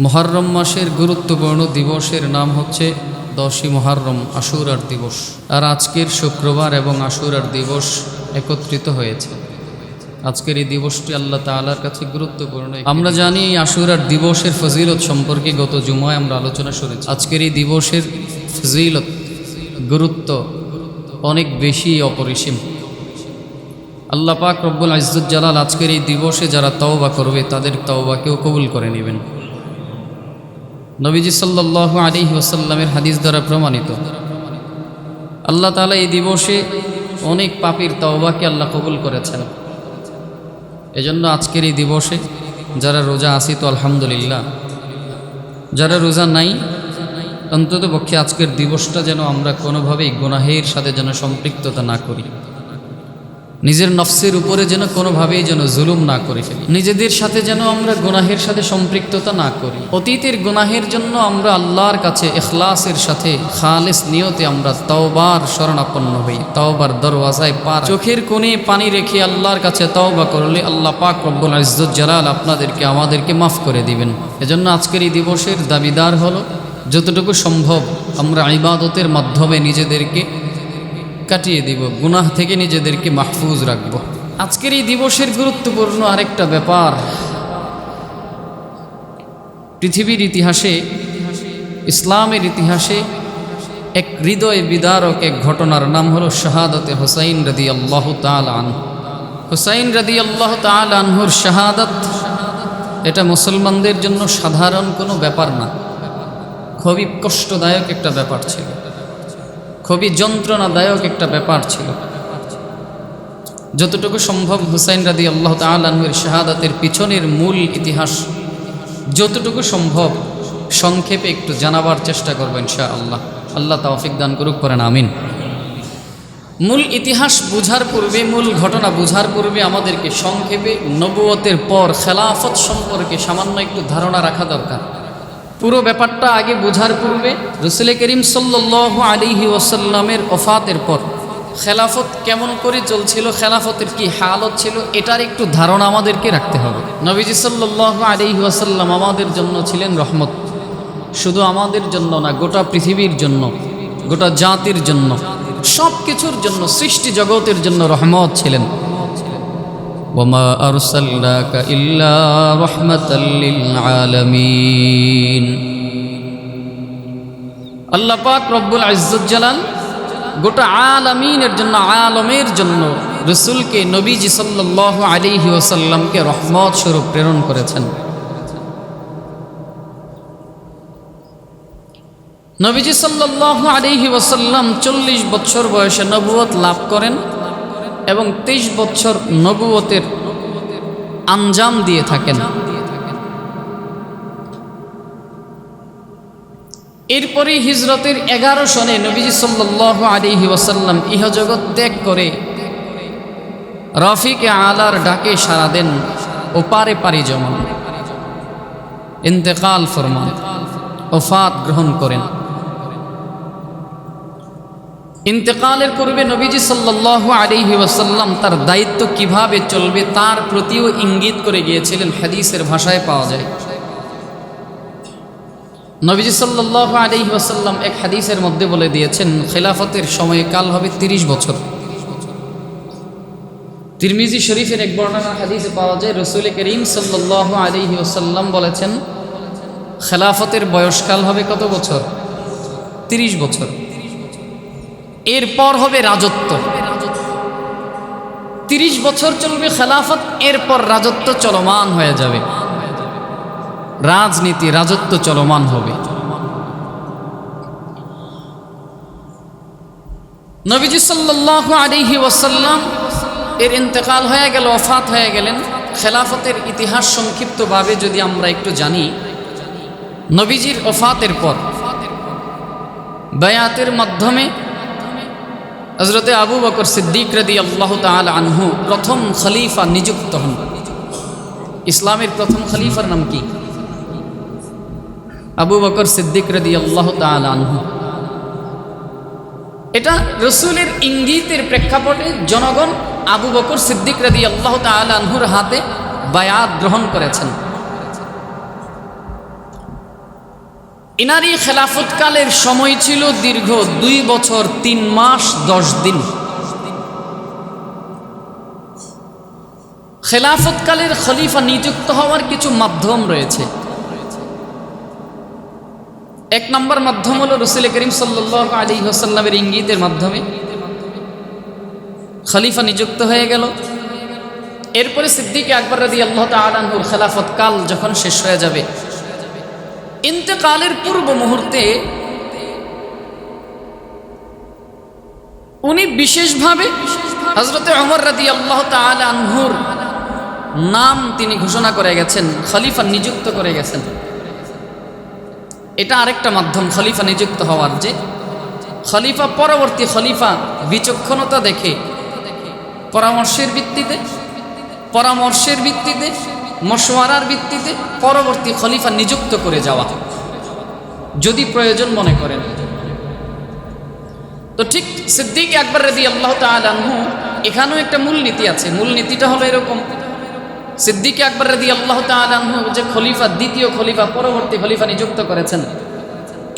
মুহররম মাসের গুরুত্বপূর্ণ দিবসের নাম হচ্ছে 10ই মুহররম, আশুরার দিবস। আর আজকের শুক্রবার এবং আশুরার দিবস একত্রিত হয়েছে। আজকের এই দিবসটি আল্লাহ তাআলার কাছে গুরুত্বপূর্ণ। আমরা জানি আশুরার দিবসের ফজিলত সম্পর্কে গত জুমায় আমরা আলোচনা করেছি। আজকের এই দিবসের ফজিলত, গুরুত্ব অনেক বেশি অপরিসীম। আল্লাহ পাক রব্বুল ইজ্জত জালাল আজকের এই দিবসে যারা তওবা করবে তাদের তওবাকেও কবুল করে নেবেন। নবীজি সাল্লাল্লাহু আলাইহি ওয়াসাল্লামের হাদিস দ্বারা প্রমাণিত, আল্লাহ তাআলা এই দিবসে অনেক পাপীর তওবাকে আল্লাহ কবুল করেছেন। এজন্য আজকের এই দিবসে যারা রোজা আছি তো আলহামদুলিল্লাহ, যারা রোজা নাই অন্তত পক্ষে আজকের দিবসটা যেন আমরা কোনোভাবেই গুনাহের সাথে যেন সম্পৃক্ততা না করি, নিজের নফসের উপরে যেন কোনোভাবেই যেন জুলুম না করে ফেলি, নিজেদের সাথে যেন আমরা গুনাহের সাথে সম্পৃক্ততা না করি। অতীতের গুনাহের জন্য আমরা আল্লাহর কাছে ইখলাসের সাথে খালিস নিয়তে আমরা তওবার শরণাপন্ন হই, তওবার দরওয়াজায় পা চোখের কোণে পানি রেখে আল্লাহর কাছে তওবা করলে আল্লাহ পাক রব্বুল ইজ্জত জালাল আপনাদেরকে আমাদেরকে মাফ করে দিবেন। এজন্য আজকের এই দিবসের দাবিদার হলো যতটুকু সম্ভব আমরা ইবাদতের মাধ্যমে নিজেদেরকে কাটিয়ে দিব, গুনাহ থেকে নিজেদেরকে মাহফুজ রাখব। আজকের এই দিবসের গুরুত্বপূর্ণ আরেকটা ব্যাপার, পৃথিবীর ইতিহাসে, ইসলামের ইতিহাসে এক হৃদয় বিদারক এক ঘটনার নাম হলো শাহাদাতে হুসাইন রাদিয়াল্লাহু তাআলা আনহু। হুসাইন রাদিয়াল্লাহু তাআলা আনহুর শাহাদাত এটা মুসলমানদের জন্য সাধারণ কোনো ব্যাপার না, খুবই কষ্টদায়ক একটা ব্যাপার ছিল, খুবই যন্ত্রণাদায়ক একটা ব্যাপার ছিল। যতটুকু সম্ভব হুসাইন রাদিয়াল্লাহু তাআলা আনহুর শাহাদাতের পিছনের মূল ইতিহাস যতটুকু সম্ভব সংক্ষেপে একটু জানাবার চেষ্টা করব ইনশাআল্লাহ। আল্লাহ তৌফিক দান করুক, করেন আমিন। মূল ইতিহাস বুঝার পূর্বে, মূল ঘটনা বুঝার পূর্বে আমাদেরকে সংক্ষেপে নবুয়তের পর খেলাফত সম্পর্কে সামান্য একটু ধারণা রাখা দরকার। পুরো ব্যাপারটা আগে বোঝার পূর্বে রাসূল করিম সাল্লাল্লাহু আলাইহি ওয়াসাল্লামের ওফাতের পর খেলাফত কেমন করে চলছিল, খেলাফতের কি হালত ছিল, এটার একটু ধারণা আমাদেরকে রাখতে হবে। নবীজি সাল্লাল্লাহু আলাইহি ওয়াসাল্লাম আমাদের জন্য ছিলেন রহমত, শুধু আমাদের জন্য না, গোটা পৃথিবীর জন্য, গোটা জাতির জন্য, সব কিছুর জন্য, সৃষ্টি জগতের জন্য রহমত ছিলেন। ওয়ামা আরসালনাকা ইল্লা রাহমাতাল লিল আলামিন। আল্লাহ পাক রব্বুল ইজ্জত জালাল গোটা আলামিনের জন্য, আলমের জন্য রাসূলকে, নবীজি সাল্লাল্লাহু আলাইহি ওয়াসাল্লামকে রহমত স্বরূপ প্রেরণ করেছেন। নবীজি সাল্লাল্লাহু আলাইহি ওয়াসাল্লাম 40 বছর বয়সে নবুয়ত লাভ করেন এবং 23 বছর নবুয়তের আঞ্জাম দিয়ে থাকেন। এরপরে হিজরতের 11 সনে নবীজি সাল্লাল্লাহু আলাইহি ওয়াসাল্লাম ইহজগৎ ত্যাগ করে রফিকে আলার ডাকে সাড়া দেন, ওপারে পাড়ি জমান, ইন্তেকাল ফরমান, ওফাত গ্রহণ করেন। ইন্তেকালের পূর্বে নবীজি সাল্লাল্লাহু আলাইহি ওয়াসাল্লাম তার দায়িত্ব কিভাবে চলবে তার প্রতিও ইঙ্গিত করে গিয়েছিলেন, হাদিসের ভাষায় পাওয়া যায়। নবীজি সাল্লাল্লাহু আলাইহি ওয়াসাল্লাম এক হাদিসের মধ্যে বলে দিয়েছেন খেলাফতের সময়কাল হবে 30 বছর। তিরমিজি শরীফের এক বর্ণনার হাদিসে পাওয়া যায় রাসূল করিম সাল্লাল্লাহু আলাইহি ওয়াসাল্লাম বলেছেন খেলাফতের বয়সকাল হবে কত বছর? 30 বছর। এরপর হবে রাজত্ব, 30 বছর চলবে খেলাফত, এরপর রাজত্ব চলমান হয়ে যাবে, রাজনীতি, রাজত্ব চলমান হবে। নবীজি সাল্লাল্লাহু আলাইহি ওয়াসাল্লাম এর ইন্তেকাল হয়ে গেল, ওফাত হয়ে গেলেন। খেলাফতের ইতিহাস সংক্ষিপ্তভাবে যদি আমরা একটু জানি, নবীজির ওফাতের পর বায়াতের মাধ্যমে হযরতে আবু বকর সিদ্দিক রাদিয়াল্লাহু তাআলা আনহু প্রথম খলিফা নিযুক্ত হন। ইসলামের প্রথম খলিফার নাম কি? আবু বকর সিদ্দিক রাদিয়াল্লাহু তাআলা আনহু। এটা রাসূলের ইঙ্গিতের প্রেক্ষাপটে জনগণ আবু বকর সিদ্দিক রাদিয়াল্লাহু তাআলা আনহুর হাতে বায়াত গ্রহণ করেছেন। ইনারই খেলাফতকালের সময় ছিল দীর্ঘ 2 বছর 3 মাস 10 দিন। খেলাফতকালের খলিফা নিযুক্ত হওয়ার কিছু মাধ্যম রয়েছে। 1 নম্বর মাধ্যম হলো রাসূল করিম সাল্লাল্লাহু আলাইহি ওয়াসাল্লামের ইঙ্গিতের মাধ্যমে খলিফা নিযুক্ত হয়ে গেল। এরপরে সিদ্দিক আকবর রাদিয়াল্লাহু তাআলা আনহুর খেলাফত কাল যখন শেষ হয়ে যাবে, ইন্তেকালের পূর্ব মুহূর্তে উনি বিশেষভাবে হযরতে ওমর রাদিয়াল্লাহু তাআলা আনহুর নাম তিনি ঘোষণা করে গেছেন, খলিফা নিযুক্ত করে গেছেন। এটা আরেকটা মাধ্যম খলিফা নিযুক্ত হওয়ার, যে খলিফা পরবর্তী খলিফা বিচক্ষণতা দেখে পরামর্শের ভিত্তিতে মশওয়ারার ভিত্তিতে পরবর্তী খলিফা নিযুক্ত করে যাওয়া, যদি প্রয়োজন মনে করেন। তো ঠিক সিদ্দিক আকবর রাদিয়াল্লাহু তাআলা আনহু এখানেও একটা মূলনীতি আছে। মূলনীতিটা হলো এরকম, সিদ্দিক আকবর রাদিয়াল্লাহু তাআলা আনহু যে খলিফা, দ্বিতীয় খলিফা, পরবর্তী খলিফা নিযুক্ত করেছেন,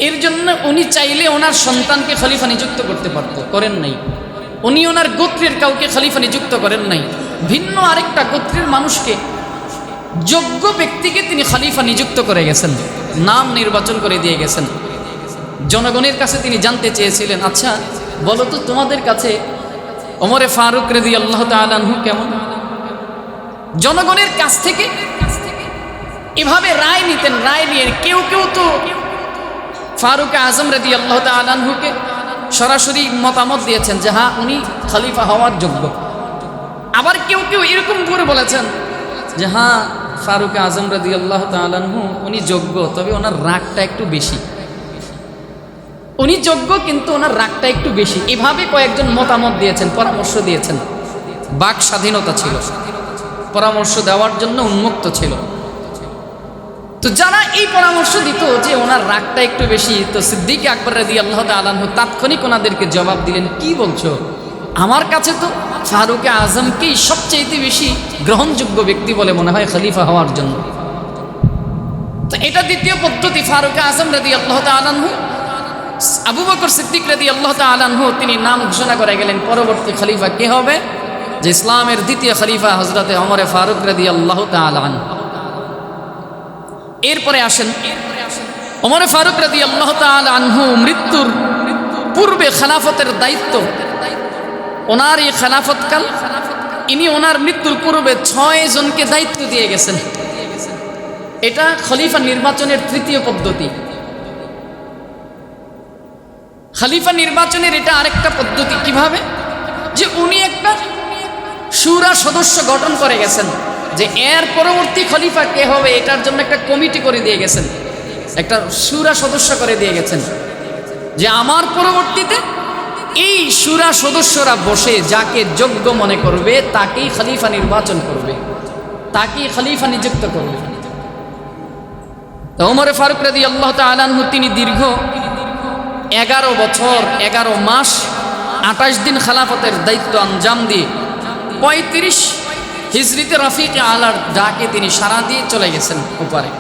এর জন্য উনি চাইলে ওনার সন্তানকে খলিফা নিযুক্ত করতে পারত, করেন নাই। উনি ওনার গোত্রের কাউকে খলিফা নিযুক্ত করেন নাই, ভিন্ন আরেকটা গোত্রের মানুষকে, যোগ্য ব্যক্তিকে তিনি খলিফা নিযুক্ত করে গেছেন, নাম নির্বাচন করে দিয়ে গেছেন। জনগণের কাছে তিনি জানতে চেয়েছিলেন, আচ্ছা বলো তো তোমাদের কাছে ওমরে ফারুক রাদিয়াল্লাহু তাআলা আনহু কেমন? জনগণের কাছ থেকে এভাবে রায় নিতেন। রায় নিয়ে কেউ কেউ তো ফারুক আজম রাদিয়াল্লাহু তাআলা আনহুকে সরাসরি মতামত দিয়েছেন যে হ্যাঁ উনি খলিফা হওয়ার যোগ্য। আবার কেউ কেউ এরকম করে বলেছেন যে হ্যাঁ ফারুক আজম রাদিয়াল্লাহু তাআলা আনহু উনি যোগ্য, তবে ওনার রাগটা একটু বেশি। উনি যোগ্য কিন্তু ওনার রাগটা একটু বেশি। এভাবে কয়েকজন মতামত দিয়েছেন, পরামর্শ দিয়েছেন। বাক স্বাধীনতা ছিল, পরামর্শ দেওয়ার জন্য উন্মুক্ত ছিল। তো যারা এই পরামর্শ দিত যে ওনার রাগটা একটু বেশি, তো সিদ্দিক আকবর রাদিয়াল্লাহু তাআলা আনহু তাৎক্ষণিক ওনাদেরকে জবাব দিলেন, কি বলছো? আমার কাছে তো ফারুক আজমকেই সবচেয়ে বেশি গ্রহণযোগ্য ব্যক্তি বলে মনে হয় খলিফা হওয়ার জন্য। তো এটা দ্বিতীয় পদ্ধতি। ফারুক আজম রাদিয়াল্লাহু তাআলা আনহু, আবু বকর সিদ্দিক রাদিয়াল্লাহু তাআলা আনহু তিনি নাম ঘোষণা করে গেলেন পরবর্তী খলিফা কে হবে, যে ইসলামের দ্বিতীয় খলিফা হযরতে ওমর ফারুক রাদিয়াল্লাহু তাআলা আনহু। এরপরে আসেন ওমর ফারুক রাদিয়াল্লাহু তাআলা আনহু মৃত্যুর পূর্বে খেলাফতের দায়িত্ব, ওনার এই খেলাফতকাল, ইনি ওনার মৃত্যুর পূর্বে 6 জনকে দায়িত্ব দিয়ে গেছেন। এটা খলিফা নির্বাচনের তৃতীয় পদ্ধতি। খলিফা নির্বাচনের এটা আরেকটা পদ্ধতি। কিভাবে? যে উনি একটা শুরা সদস্য গঠন করে গেছেন, যে এর পরবর্তী খলিফা কে হবে এটার জন্য একটা কমিটি করে দিয়ে গেছেন, একটা শুরা সদস্য করে দিয়ে গেছেন, যে আমার পরবর্তীতে এই শুরা সদস্যরা বসে যাকে যোগ্য মনে করবে তাকেই খলিফা নির্বাচন করবে, তাকেই খলিফা নিযুক্ত করবে। তো ওমর ফারুক রাদিয়াল্লাহু তাআলা আনহু তিনি দীর্ঘ 11 বছর 11 মাস 28 দিন খেলাফতের দায়িত্ব আঞ্জাম দিয়ে 35 হিজরিতে রফিকে আলার ডাকে তিনি সাড়া দিয়ে চলে গেছেন ওপারে।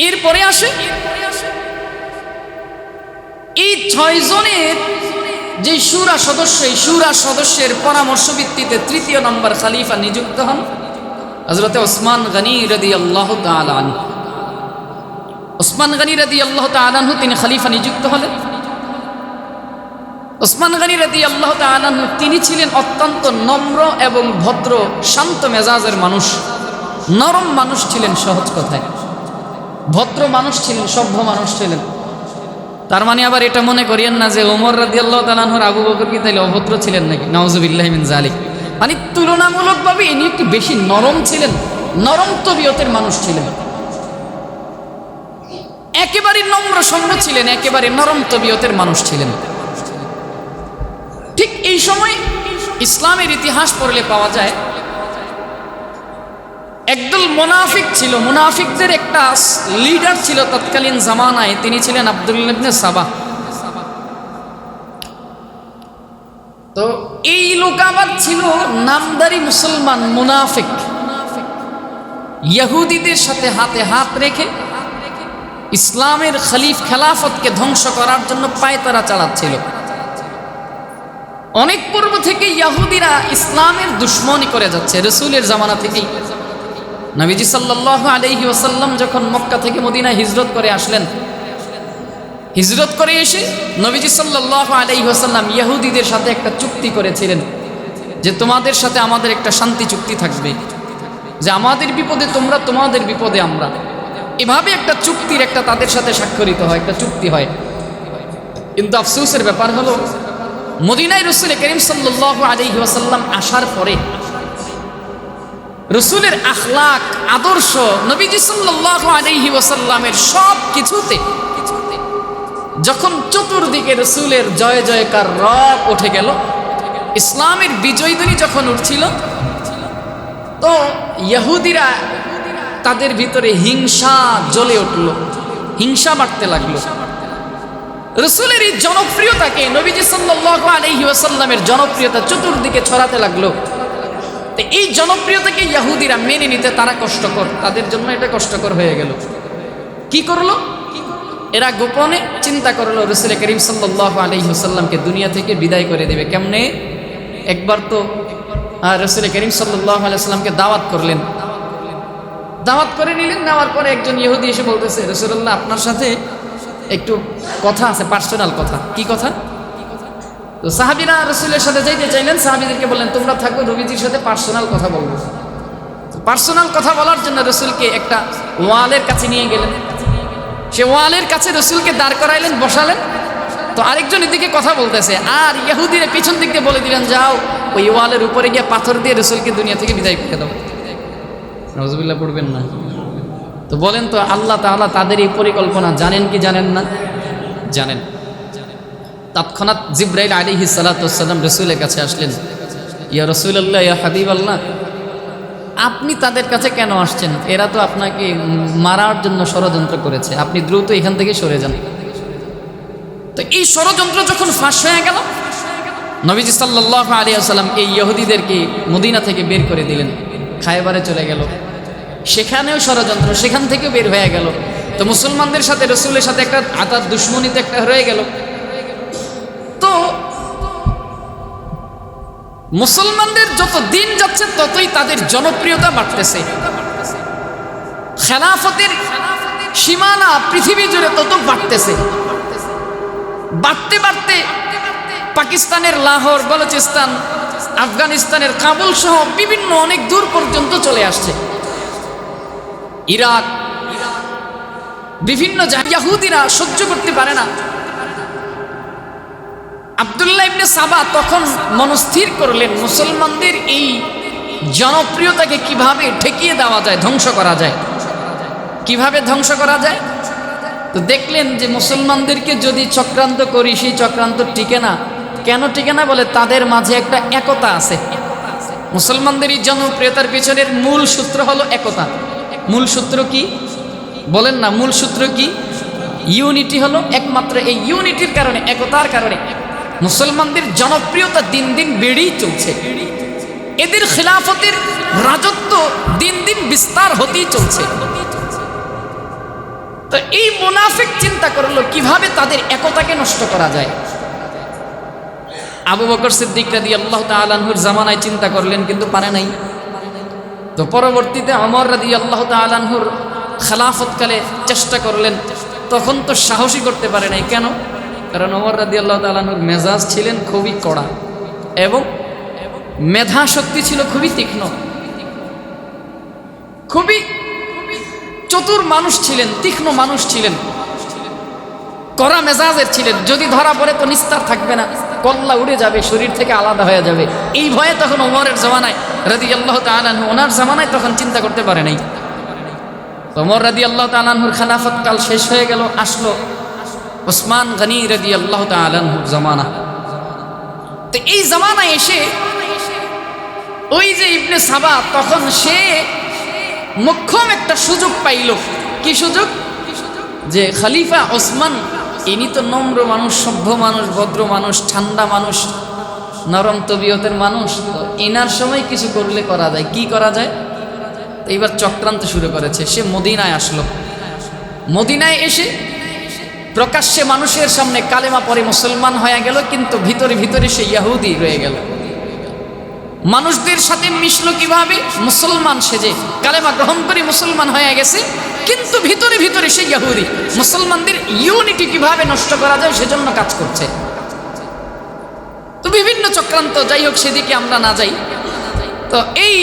এরপরে আসে এই 6 জনের যে শুরা সদস্য, এই শুরা সদস্যের পরামর্শ ভিত্তিতে তৃতীয় নম্বর খলিফা নিযুক্ত হন হযরতে ওসমান গনি রাদিয়াল্লাহু তাআলা আনহু। ওসমান গনি রাদিয়াল্লাহু তাআলা আনহু তিনি খলিফা নিযুক্ত হলেন। ওসমান গনি রাদিয়াল্লাহু তাআলা আনহু তিনি ছিলেন অত্যন্ত নম্র এবং ভদ্র, শান্ত মেজাজের মানুষ, নরম মানুষ ছিলেন, সহজ কথায় ভদ্র মানুষ ছিলেন, সভ্য মানুষ ছিলেন। তার মানে আবার এটা মনে করিয়েন না যে ওমর রাদিয়াল্লাহু তাআলা আনহুর আবু বকর কি তাইলে অভদ্র ছিলেন নাকি, নাউজুবিল্লাহি মিন যালিক। মানে তুলনামূলকভাবে ইনি একটু বেশি নরম ছিলেন, নরম তবিয়তের মানুষ ছিলেন, একেবারে নম্র সভ্য ছিলেন, একেবারে নরম তবিয়তের মানুষ ছিলেন। ঠিক এই সময় ইসলামের ইতিহাস পড়লে পাওয়া যায় একদল মুনাফিক ছিল, মুনাফিকদের একটা লিডার ছিল তৎকালীন জামানায়, তিনি ছিলেন আব্দুল্লাহ ইবনে সাবা। তো এই লোক আবার ছিল নামদারি মুসলমান মুনাফিক, ইহুদিদের সাথে হাতে হাত রেখে ইসলামের খেলাফতকে ধ্বংস করার জন্য পায়তারা চালাচ্ছিল। অনেক পূর্ব থেকে ইহুদিরা ইসলামের দুশমনি করে যাচ্ছে, রাসূলের জামানা থেকেই। নবীজি সাল্লাল্লাহু আলাইহি ওয়াসাল্লাম যখন মক্কা থেকে মদিনায় হিজরত করে আসলেন, হিজরত করে এসে নবীজি সাল্লাল্লাহু আলাইহি ওয়াসাল্লাম ইহুদিদের সাথে একটা চুক্তি করেছিলেন যে তোমাদের সাথে আমাদের একটা শান্তি চুক্তি থাকবে, যে আমাদের বিপদে তোমরা, তোমাদের বিপদে আমরা। এভাবে একটা চুক্তির একটা তাদের সাথে স্বাক্ষরিত হয়, একটা চুক্তি হয়। কিন্তু আফসোসের ব্যাপার হলো মদিনায় রাসূল করিম সাল্লাল্লাহু আলাইহি ওয়াসাল্লাম আসার পরে রাসূলের আখলাক, আদর্শ, নবীজি সাল্লাল্লাহু আলাইহি ওয়াসাল্লামের সব কিছুতে যখন চতুর্দিকে রাসূলের জয় জয়কার রব উঠে গেল, ইসলামের বিজয়ধ্বনি যখন উঠছিল, তো ইহুদিরা তাদের ভিতরে হিংসা জ্বলে উঠল, হিংসা বাড়তে লাগলো। রাসূলের এই জনপ্রিয়তাকে, নবীজি সাল্লাল্লাহু আলাইহি ওয়াসাল্লামের জনপ্রিয়তা চতুর্দিকে ছড়াতে লাগলো। তো এই জনপ্রিয়তাকে ইহুদিরা মেনে নিতে তারা কষ্টকর, তাদের জন্য এটা কষ্টকর হয়ে গেল। কি করলো? এরা গোপনে চিন্তা করলো রাসূল করিম সাল্লাল্লাহু আলাইহি ওয়াসাল্লামকে দুনিয়া থেকে বিদায় করে দেবে কেমনে। একবার তো রাসূল করিম সাল্লাল্লাহু আলাইহি ওয়াসাল্লামকে দাওয়াত করলেন, দাওয়াত করে নিলেন। নেওয়ার পরে একজন ইহুদি এসে বলতেছে, রাসূলুল্লাহ আপনার সাথে একটু কথা আছে, পার্সোনাল কথা। কি কথা? তো সাহাবীরা রাসূলের সাথে যাইতে চাইলেন, সাহাবীদেরকে বললেন তোমরা থাকো, নবীজির সাথে পার্সোনাল কথা বলবো। পার্সোনাল কথা বলার জন্য রাসূলকে একটা ওয়ালের কাছে নিয়ে গেলেন। সে ওয়ালের কাছে রাসূলকে দাঁড় করাইলেন, বসালেন। তো আরেকজন এদিকে কথা বলতেছে, আর ইহুদিরা পিছন দিক দিয়ে বলে দিলেন যাও ওই ওয়ালের উপরে গিয়ে পাথর দিয়ে রাসূলকে দুনিয়া থেকে বিদায় করে দাও। নাউজুবিল্লাহ পড়বেন না। তো বলেন তো আল্লাহ তাআলা তাদের এই পরিকল্পনা জানেন কি জানেন না? জানেন। তৎক্ষণাৎ জিবরাইল আলাইহিস সালাতু ওয়াস সালাম রাসূলের কাছে আসলেন। ইয়া রাসূলুল্লাহ, ইয়া হাবিবাল্লাহ, আপনি তাদের কাছে কেন আসছেন? এরা তো আপনাকে মারার জন্য ষড়যন্ত্র করেছে, আপনি দ্রুত এখান থেকে সরে যান। তো এই ষড়যন্ত্র যখন ফাঁস হয়ে গেল, নবীজি সাল্লাল্লাহু আলাইহি ওয়াসাল্লাম এই ইহুদিদেরকে মদিনা থেকে বের করে দিলেন, খায়বারে চলে গেল। সেখানেও ষড়যন্ত্র, সেখান থেকেও বের হয়ে গেল। তো মুসলমানদের সাথে রাসূলের সাথে একটা আতাত দুশমনিতে একটা হয়ে গেল। তো মুসলমানদের যত দিন যাচ্ছে ততই তাদের জনপ্রিয়তা বাড়তেছে, খেলাফতের সীমানা পৃথিবী জুড়ে তত বাড়তেছে। বাড়তে বাড়তে পাকিস্তানের লাহোর, বলুচিস্তান, আফগানিস্তানের কাবুল সহ বিভিন্ন অনেক দূর পর্যন্ত চলে আসছে। ইরাক, বিভিন্ন ইহুদিরা সহ্য করতে পারে না। আব্দুল্লাহ ইবনে সাবা তখন মনস্থির করলেন মুসলমানদের এই জনপ্রিয়তাকে কিভাবে ঠেকিয়ে দেওয়া যায়, ধ্বংস করা যায়, কিভাবে ধ্বংস করা যায়। তো দেখলেন যে মুসলমানদেরকে যদি চক্রান্ত করি, সেই চক্রান্ত টিকে না। কেন টিকে না? বলে তাদের মাঝে একটা একতা আছে। মুসলমানদের এই জনপ্রিয়তার পিছনের মূল সূত্র হলো একতা। মূল সূত্র কি বলেন না? মূল সূত্র কি? ইউনিটি হলো একমাত্র। এই ইউনিটির কারণে, একতার কারণে মুসলমানদের জনপ্রিয়তা দিন দিন বেড়েই চলছে। এদের খিলাফতের রাজত্ব দিন দিন বিস্তার হতেই চলছে। তো এই মুনাফিক চিন্তা করলো কিভাবে তাদের একতাকে নষ্ট করা যায়। আবু বকর সিদ্দিক রাদিয়াল্লাহু তাআলা আনহুর জামানায় চিন্তা করলেন, কিন্তু পারে নাই। তো পরবর্তীতে ওমর রাদিয়াল্লাহু তাআলা আনহুর খেলাফতকালে চেষ্টা করলেন, তখন তো সাহসী করতে পারে নাই। কেন? কারণ ওমর রাদিয়াল্লাহু তাআলা আনহুর মেজাজ ছিলেন খুবই কড়া এবং মেধা শক্তি ছিল খুবই তীক্ষ্ণ, খুবই চতুর মানুষ ছিলেন, তীক্ষ্ণ মানুষ ছিলেন, কড়া মেজাজের ছিলেন। যদি ধরা পড়ে তো নিস্তার থাকবে না, কল্লা উড়ে যাবে, শরীর থেকে আলাদা হয়ে যাবে। এই ভয়ে তখন ওমরের জামানায় রাদিয়াল্লাহু তাআলা আনহু, ওনার জামানায় তখন চিন্তা করতে পারে নাই। ওমর রাদিয়াল্লাহু তাআলা আনহুর খেলাফত কাল শেষ হয়ে গেল, আসলো ওসমান গনি রাদিয়াল্লাহু তাআলা আনহুর জামানা। তো এই জামানায় এসে ওই যে ইবনে সাবা, তখন সে মোক্ষম একটা সুযোগ পাইল। কি সুযোগ? যে খলিফা ওসমান, ইনি তো নম্র মানুষ, সভ্য মানুষ, ভদ্র মানুষ, ঠান্ডা মানুষ, নরম তবিয়তের মানুষ। তো এনার সময় কিছু করলে করা যায়। কি করা যায়? তো এইবার চক্রান্ত শুরু করেছে। সে মদিনায় আসলো, মদিনায় এসে প্রকাশ্যে মানুষের সামনে কালেমা পড়ে মুসলমান হয়ে গেল, কিন্তু ভিতরে ভিতরে সে ইহুদি রয়ে গেল। মানুষদের সাথে মিশলো কিভাবে? মুসলমান সেজে কালেমা গ্রহণ করে মুসলমান হয়ে গেছে, কিন্তু ভিতরে ভিতরে সে ইহুদি। মুসলমানদের ইউনিটি কিভাবে নষ্ট করা যায় সেজন্য কাজ করছে। তো বিভিন্ন চক্রান্ত, যাই হোক সেদিকে আমরা না যাই। তো এই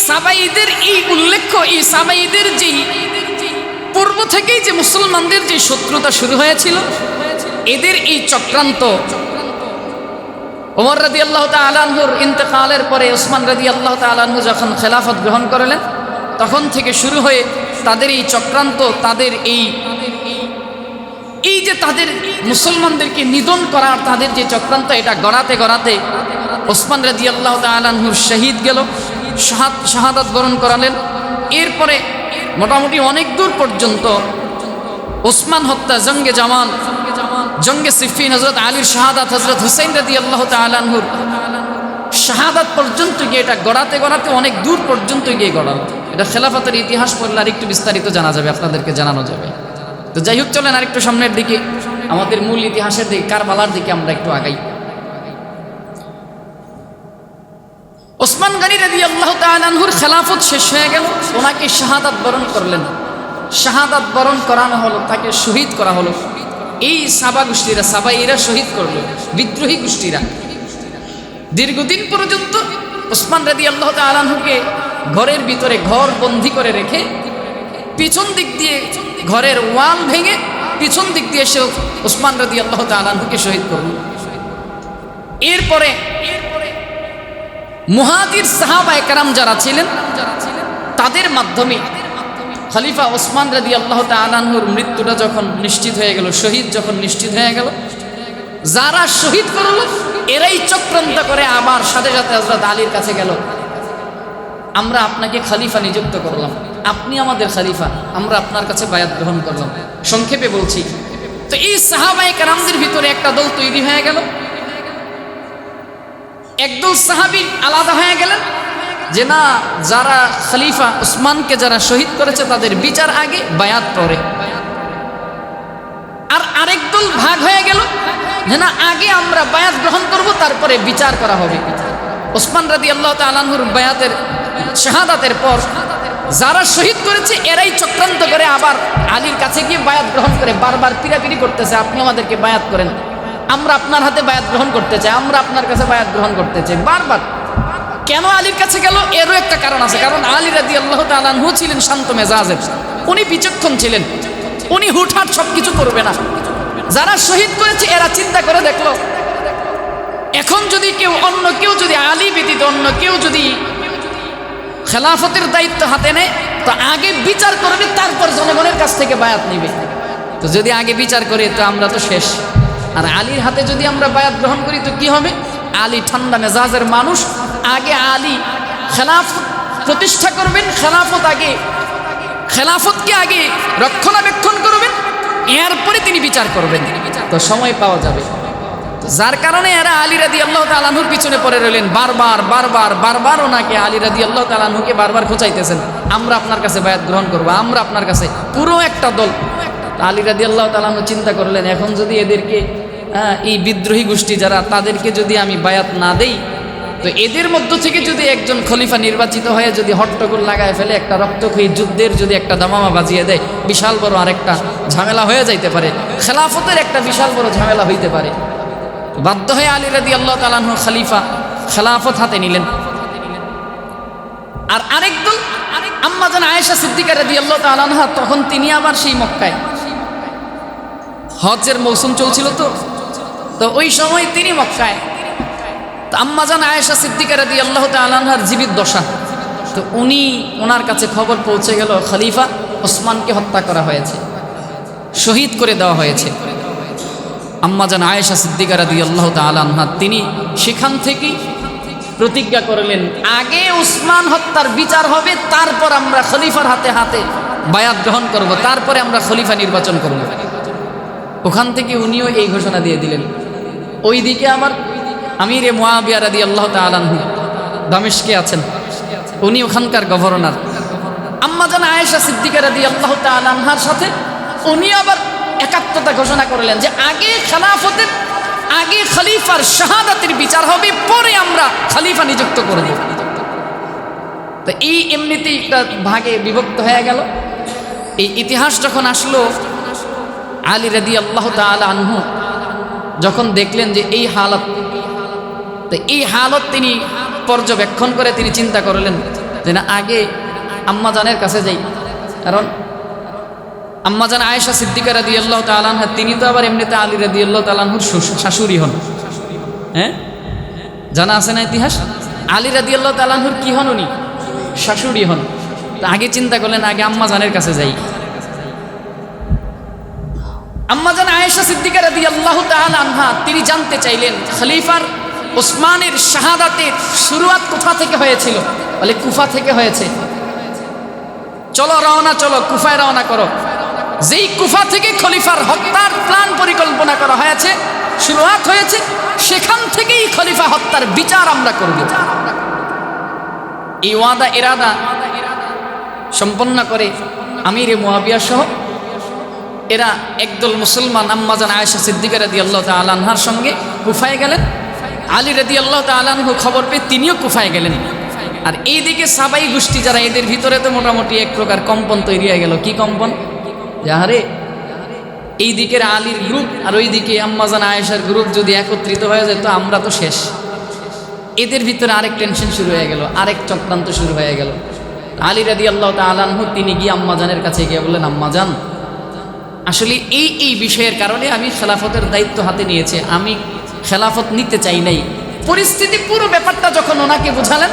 সাবাইদের এই উল্লেখ্য, এই সাবাইদের যেই পূর্ব থেকেই যে মুসলমানদের যে শত্রুতা শুরু হয়েছিল, এদের এই চক্রান্ত ওমর রাদিয়াল্লাহু তাআলা আনহুর ইন্তেকালের পরে ওসমান রাদিয়াল্লাহু তাআলা আনহু যখন খেলাফত গ্রহণ করলেন, তখন থেকে শুরু হয়ে তাদের এই চক্রান্ত, তাদের এই যে তাদের মুসলমানদেরকে নিধন করার তাদের যে চক্রান্ত, এটা গড়াতে গড়াতে ওসমান রাদিয়াল্লাহু তাআলা আনহু শহীদ গেল, শাহাদাত বরণ করালেন। এরপরে মোটামুটি অনেক দূর পর্যন্ত ওসমান হত্যা, জঙ্গে জামাল, জঙ্গে সিফিন, হযরত আলীর শাহাদাত, হযরত হুসাইন রাদিয়াল্লাহু তাআলা আনহুর শাহাদাত পর্যন্ত গিয়ে এটা গড়াতে গড়াতে অনেক দূর পর্যন্ত গিয়ে গড়াল। এটা খেলাফতের ইতিহাস পড়লে আর একটু বিস্তারিত জানা যাবে, আপনাদেরকে জানানো যাবে। তো যাই হোক, চলেন আরেকটু সামনের দিকে, আমাদের মূল ইতিহাসের দিকে, কারবালার দিকে আমরা একটু আগাই। ওসমান গনি রাদিয়াল্লাহু তাআলা আনহুর খেলাফত শেষ হয়ে গেল, ওনাকে শাহাদাত বরণ করলেন। শাহাদাত বরণ করানো হলো, তাকে শহীদ করা হলো। এই সাবা গোষ্ঠীরা, সাবাইরা শহীদ করলো, বিদ্রোহী গোষ্ঠীরা। দীর্ঘদিন পর্যন্ত ওসমান রাদিয়াল্লাহু তাআলা আনহুকে ঘরের ভিতরে ঘর বন্দি করে রেখে, পিছন দিক দিয়ে ঘরের ওয়াল ভেঙে পিছন দিক দিয়ে এসে ওসমান রাদিয়াল্লাহু তাআলা আনহুকে শহীদ করল। এরপরে মুহাজির সাহাবায়ে কেরাম যারা ছিলেন, তাদের মাধ্যমে খলিফা ওসমান রাদিয়াল্লাহু তাআলা আনহুর মৃত্যুটা যখন নিশ্চিত হয়ে গেল, শহীদ যখন নিশ্চিত হয়ে গেল, যারা শহীদ করল এরাই চক্রান্ত করে আবার সাথে সাথে হযরত আলীর কাছে গেল, আমরা আপনাকে খলিফা নিযুক্ত করলাম, আপনি আমাদের খলিফা, আমরা আপনার কাছে বায়াত গ্রহণ করলাম। সংক্ষেপে বলছি, তো এই সাহাবায়ে কেরামদের ভিতরে একটা দল তৈরি হয়ে গেল। একদল সাহাবী আলাদা হয়ে গেলেন যে না, যারা খলিফা ওসমানকে যারা শহীদ করেছে তাদের বিচার আগে, বায়াত পরে। আর আরেক দল ভাগ হয়ে গেল যে না, আগে আমরা বায়াত গ্রহণ করব, তারপরে বিচার করা হবে। ওসমান রাদিয়াল্লাহু তাআলা আনহুর বায়াতের শাহাদাতের পর যারা শহীদ করেছে এরাই চক্রান্ত করে আবার আলীর কাছে গিয়ে বায়াত গ্রহণ করে বারবার পিরাপিরি করতেছে, আপনি আমাদেরকে বায়াত করেন, আমরা আপনার হাতে বায়াত গ্রহণ করতে চাই, আমরা আপনার কাছে বায়াত গ্রহণ করতে চাই, বারবার। কেন আলীর কাছে গেল? এরও একটা কারণ আছে, কারণ আলী রাদিয়াল্লাহু তাআলা আনহু ছিলেন শান্ত মেজাজের, উনি বিচক্ষণ ছিলেন, উনি হুটহাট সব কিছু করবে না। যারা শহীদ করেছে এরা চিন্তা করে দেখলো, এখন যদি কেউ, অন্য কেউ যদি, আলী ব্যতীত অন্য কেউ যদি খেলাফতের দায়িত্ব হাতে নেয়, তো আগে বিচার করবে, তারপর জনগণের কাছ থেকে বায়াত নিবে। তো যদি আগে বিচার করে তো আমরা তো শেষ। আর আলীর হাতে যদি আমরা বায়াত গ্রহণ করি তো কি হবে? আলী ঠান্ডা মেজাজের মানুষ, আগে আলী খেলাফত প্রতিষ্ঠা করবেন, খেলাফতকে আগে রক্ষণাবেক্ষণ করবেন, এরপরে তিনি বিচার করবেন, তো সময় পাওয়া যাবে। যার কারণে এরা আলী রাদিয়াল্লাহু তাআলা আনহুর পিছনে পড়ে রইলেন, বারবার ওনাকে, আলী রাদিয়াল্লাহু তাআলা আনহুকে বারবার খোঁচাইতেছেন, আমরা আপনার কাছে বায়াত গ্রহণ করবো, আমরা আপনার কাছে, পুরো একটা দল। আলী রাদিয়াল্লাহু তাআলা আনহু চিন্তা করলেন, এখন যদি এদেরকে, এই বিদ্রোহী গোষ্ঠী যারা, তাদেরকে যদি আমি বায়াত না দেই, তো এদের মধ্য থেকে যদি একজন খলিফা নির্বাচিত হয়ে যদি হট্টগোল লাগায় ফেলে, একটা রক্তক্ষয়ী যুদ্ধের যদি একটা দামামা বাজিয়ে দেয়, বিশাল বড় আরেকটা ঝামেলা হয়ে যাইতে পারে, খেলাফতের একটা বিশাল বড় ঝামেলা হইতে পারে। বাধ্য হয়ে আলী রাদিয়াল্লাহু তাআলা আনহু খেলাফত হাতে নিলেন। আর আরেক দল, আম্মা জান আয়েশা সিদ্দিকা রাদিয়াল্লাহু তাআলা আনহা, তখন তিনি আবার সেই মক্কায় হজ্জের মৌসুম চলছিল, তো ওই সময় তিনি মক্কায়। তো আম্মা জান আয়েশা সিদ্দিকা রাদিয়াল্লাহু তাআলা আনহার জীবিত দশা, তো ওনার কাছে খবর পৌঁছে গেল, খলিফা ওসমানকে হত্যা করা হয়েছে, শহীদ করে দেওয়া হয়েছে। আম্মা জান আয়েশা সিদ্দিকা রাদিয়াল্লাহু তাআলা আনহা, তিনি সেখান থেকেই প্রতিজ্ঞা করলেন, আগে উসমান হত্যার বিচার হবে, তারপর আমরা খলিফার হাতে হাতে বায়াত গ্রহণ করব, তারপরে আমরা খলিফা নির্বাচন করব। ওখান থেকে উনিও এই ঘোষণা দিয়ে দিলেন। ওইদিকে আমার আমিরে মুআবিয়া রাদিয়াল্লাহু তাআলা আনহু, দামেস্কে আছেন, উনি ওখানকার গভর্নর। আম্মা জান আয়েশা সিদ্দিকা রাদিয়াল্লাহু তাআলা আনহার সাথে উনি আবার একাত্মতা ঘোষণা করলেন যে আগে খেলাফতের, আগে খলিফার শাহাদাতের বিচার হবে, পরে আমরা খলিফা নিযুক্ত করব। তো এই এমনিতেই একটা ভাগে বিভক্ত হয়ে গেল। এই ইতিহাস যখন আসলো, আলী রাদিয়াল্লাহু তাআলা আনহু যখন দেখলেন যে এই হালত, তো এই হালত তিনি পর্যবেক্ষণ করে তিনি চিন্তা করলেন যে না, আগে আম্মা জানের কাছে যাই। কারণ আম্মা জান আয়েশা সিদ্দিকা রাদিয়াল্লাহু তাআলা আনহা তিনি তো আবার এমনিতে আলী রাদিয়াল্লাহু তাআলা আনহুর শাশুড়ি হন। হ্যাঁ, জানা আছে না ইতিহাস? আলী রাদিয়াল্লাহু তাআলা আনহুর কি হন? উনি শাশুড়ি হন। তো আগে চিন্তা করলেন আগে আম্মা জানের কাছে যাই। আম্মা জান আয়েশা সিদ্দিকা রাদিয়াল্লাহু তাআলা আনহা তিনি জানতে চাইলেন খলিফার ওসমানের শাহাদাতের শুরুয়াত কোথা থেকে হয়েছিল। বলে কুফা থেকে হয়েছে। চলো রওনা, চলো কুফায় রওনা করো। যেই কুফা থেকে খলিফার হত্যার প্ল্যান পরিকল্পনা করা হয়েছে, শুরুয়াত হয়েছে, সেখান থেকেই খলিফা হত্যার বিচার আমরা করব। এই ওয়াদা ইরাদা সম্পন্ন করে আমিরে মুআবিয়া সহ এরা একদল মুসলমান আম্মা জান আয়েশা সিদ্দিকা রাদিয়াল্লাহু তাআলা আনহার সঙ্গে কুফায় গেলেন। আলী রাদিয়াল্লাহু তাআলা আনহু খবর পেয়ে তিনিও কুফায় গেলেন। আর এইদিকে সাবাই গোষ্ঠী যারা, এদের ভিতরে তো মোটামুটি এক প্রকার কম্পন তৈরি হয়ে গেল। কি কম্পন? যাহারে এই দিকের আলীর গ্রুপ আর ওই দিকে আম্মা জান আয়েশার গ্রুপ যদি একত্রিত হয়ে যায় তো আমরা তো শেষ। এদের ভিতরে আরেক টেনশন শুরু হয়ে গেল, আরেক চক্রান্ত শুরু হয়ে গেল। আলী রাদিয়াল্লাহু তাআলা আনহু তিনি গিয়ে আম্মা জানের কাছে গিয়ে বললেন, আম্মা জান, আসলে এই বিষয়ের কারণে আমি খেলাফতের দায়িত্ব হাতে নিয়েছি, আমি খেলাফত নিতে চাই নাই। পরিস্থিতি পুরো ব্যাপারটা যখন ওনাকে বোঝালেন,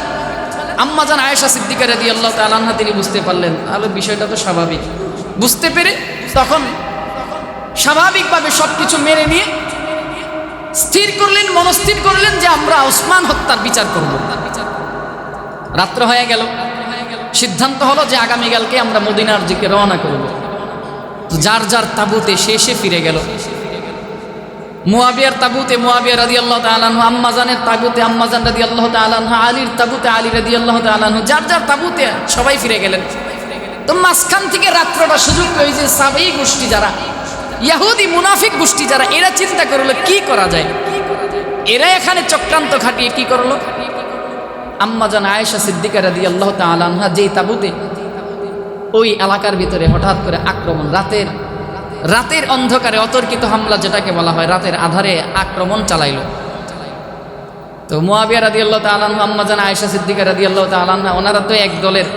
আম্মা জান আয়েশা সিদ্দিকা রাদিয়াল্লাহু তাআলা আনহা তিনি বুঝতে পারলেন তাহলে বিষয়টা তো স্বাভাবিক। বুঝতে পেরে তখন স্বাভাবিকভাবে সব কিছু মেনে নিয়ে স্থির করলেন, মনস্থির করলেন যে আমরা ওসমান হত্যার বিচার করব। রাত্র হয়ে গেল, সিদ্ধান্ত হলো যে আগামীকালকে আমরা মদিনার দিকে রওনা করব। তো যার যার তাঁবুতে সে ফিরে গেল। মুআবিয়ার তাঁবুতে মুআবিয়া রাদিয়াল্লাহু তাআলা আনহু, আম্মা জানের তাঁবুতে আম্মা জান রাদিয়াল্লাহু তাআলা আনহা, আলীর তাঁবুতে আলী রাদিয়াল্লাহু তাআলা আনহু, যার যার তাঁবুতে সবাই ফিরে গেলেন। তো মাঝখান থেকে রাত্রটা সুযোগ পেয়ে যে সাবেই গোষ্ঠী যারা, ইহুদি মুনাফিক গোষ্ঠী যারা, এরা চিন্তা করলো কি করা যায়। এরা এখানে চক্রান্ত খাটিয়ে কি করলো, আম্মা জান আয়েশা সিদ্দিকা রাদিয়াল্লাহু তাআলা আনহা যেই তাঁবুতে, ওই এলাকার ভিতরে হঠাৎ করে আক্রমণ, রাতের অন্ধকারে অতর্কিত হামলা যেটাকে বলা হয়, রাতের আধারে আক্রমণ চালাইল। তো মুআবিয়া রাদিয়াল্লাহু তাআলা আনহু, আম্মা জান আয়েশা সিদ্দিকা রাদিয়াল্লাহু তাআলা আনহা, ওনারা তো এক দলের,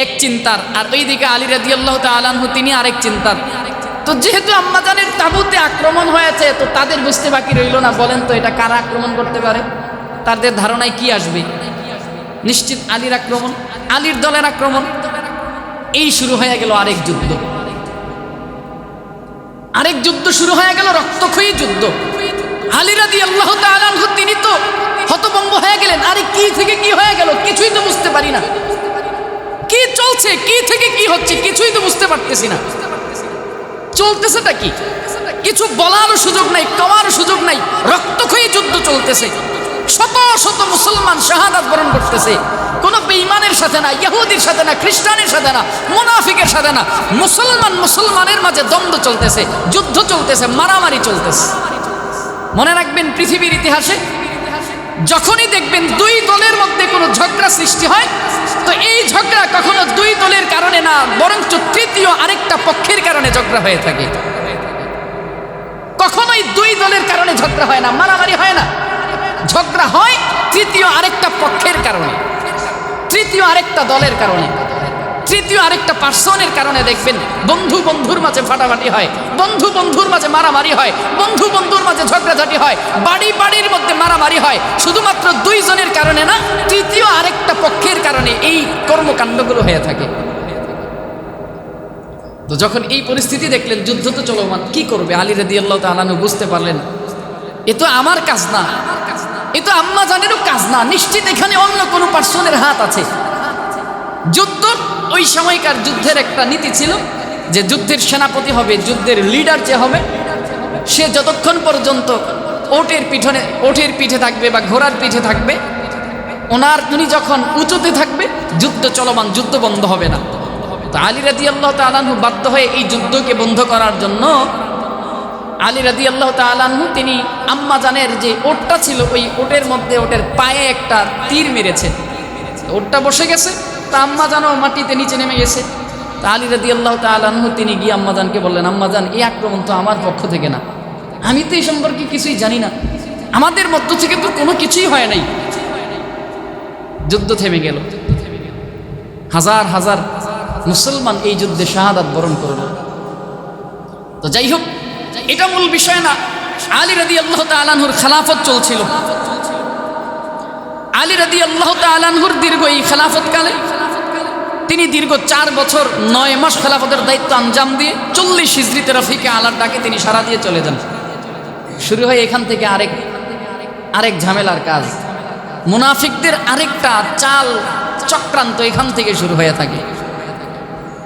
এক চিন্তার, আর ওইদিকে আলী রাদিয়াল্লাহু তাআলা আনহু তিনি আরেক চিন্তার। তো যেহেতু আম্মা জানের তাঁবুতে আক্রমণ হয়েছে, তো তাদের বুঝতে বাকি রইল না, বলেন তো এটা কারা আক্রমণ করতে পারে? তাদের ধারণায় কি আসবে? নিশ্চিত আলীর আক্রমণ, আলীর দলের আক্রমণ। এই শুরু হয়ে গেল আরেক যুদ্ধ শুরু হয়ে গেল, রক্তক্ষয়ী যুদ্ধ। আলী রাদিয়াল্লাহু তাআলা আনহু তিনি তো হতভম্ব হয়ে গেলেন, আরে কি থেকে কি হয়ে গেল কিছুই তো বুঝতে পারি না, কি চলছে, কি থেকে কি হচ্ছে কিছুই তো বুঝতে পারতেছি না, চলতেছেটা কি? কিছু বলারও সুযোগ নাই, কওয়ারও সুযোগ নাই। রক্তক্ষয়ী যুদ্ধ চলতেছে, শত শত মুসলমান শাহাদাত বরণ করতেছে। কোনো বেঈমানের সাথে না, ইহুদির সাথে না, খ্রিস্টানের সাথে না, মুনাফিকের সাথে না, মুসলমানের মাঝে দ্বন্দ্ব চলতেছে, যুদ্ধ চলতেছে, মারামারি চলতেছে। মনে রাখবেন পৃথিবীর ইতিহাসে যখনই দেখবেন দুই দলের মধ্যে কোনো ঝগড়া সৃষ্টি হয়, তো এই ঝগড়া কখনো দুই দলের কারণে না, বরঞ্চ তৃতীয় আরেকটা পক্ষের কারণে ঝগড়া হয়ে থাকে। কখনোই দুই দলের কারণে ঝগড়া হয় না, মারামারি হয় না, ঝগড়া হয় তৃতীয় আরেকটা পক্ষের কারণে, তৃতীয় আরেকটা দলের কারণে, তৃতীয় আরেকটা পার্সনের কারণে। দেখবেন বন্ধু বন্ধুর মাঝে ফাটাফাটি হয়, বন্ধু বন্ধুর মাঝে মারামারি হয়, বন্ধু বন্ধুর মাঝে ঝগড়াঝাটি হয়, বাড়ির মধ্যে মারামারি হয়, শুধুমাত্র দুইজনের কারণে না, তৃতীয় আরেকটা পক্ষের কারণে এই কর্মকাণ্ডগুলো হয়ে থাকে। তো যখন এই পরিস্থিতি দেখলেন, যুদ্ধ তো চলমান, কি করবে? আলী রাদিয়াল্লাহু তাআলা আনহু বুঝতে পারলেন এ তো আমার কাজ না, এ তো আম্মা জানেরও কাজ না, নিশ্চিত এখানে অন্য কোনো পার্সনের হাত আছে। যুদ্ধ, ওই সময়কার যুদ্ধের একটা নীতি ছিল যে যুদ্ধের সেনাপতি হবে, যুদ্ধের লিডার যে হবে, সে যতক্ষণ পর্যন্ত ওটের পিঠে থাকবে বা ঘোড়ার পিঠে থাকবে, উনি যখন উঁচুতে থাকবে যুদ্ধ চলমান, যুদ্ধ বন্ধ হবে না। তো আলী রাদিয়াল্লাহু তাআলা আনহু বাধ্য হয়ে এই যুদ্ধকে বন্ধ করার জন্য আলী রাদিয়াল্লাহু তাআলা আনহু তিনি আম্মা জানের যে ওটটা ছিল ওই ওটের মধ্যে ওটের পায়ে একটা তীর মেরেছে। ওটটা বসে গেছে, তা আম্মা জানও মাটিতে নিচে নেমে গেছে। তা আলী রাদিয়াল্লাহু তাআলা আনহু তিনি গিয়ে আম্মা জানকে বললেন, আম্মা জান, এই আক্রমণ তো আমার পক্ষ থেকে না, আমি তো এই সম্পর্কে কিছুই জানি না, আমাদের মধ্য থেকে তো কোনো কিছুই হয় নাই। যুদ্ধ থেমে গেল। হাজার হাজার মুসলমান এই যুদ্ধে শাহাদাত বরণ করল। তো যাই হোক, এটা মূল বিষয় না। আলী রাদিয়াল্লাহু তাআলা আনহুর খেলাফত চলছিল। আলী রাদিয়াল্লাহু তাআলা আনহুর দীর্ঘ এই খেলাফতকালে তিনি দীর্ঘ 4 বছর 9 মাস খেলাফতের দায়িত্ব আঞ্জাম দিয়ে 40 হিজরিতে রফিকে আলার ডাকে তিনি সারা দিয়ে চলে যান। শুরু হয় এখান থেকে আরেক ঝামেলার কাজ, মুনাফিকদের আরেকটা চাল চক্রান্ত এখান থেকে শুরু হয়ে থাকে।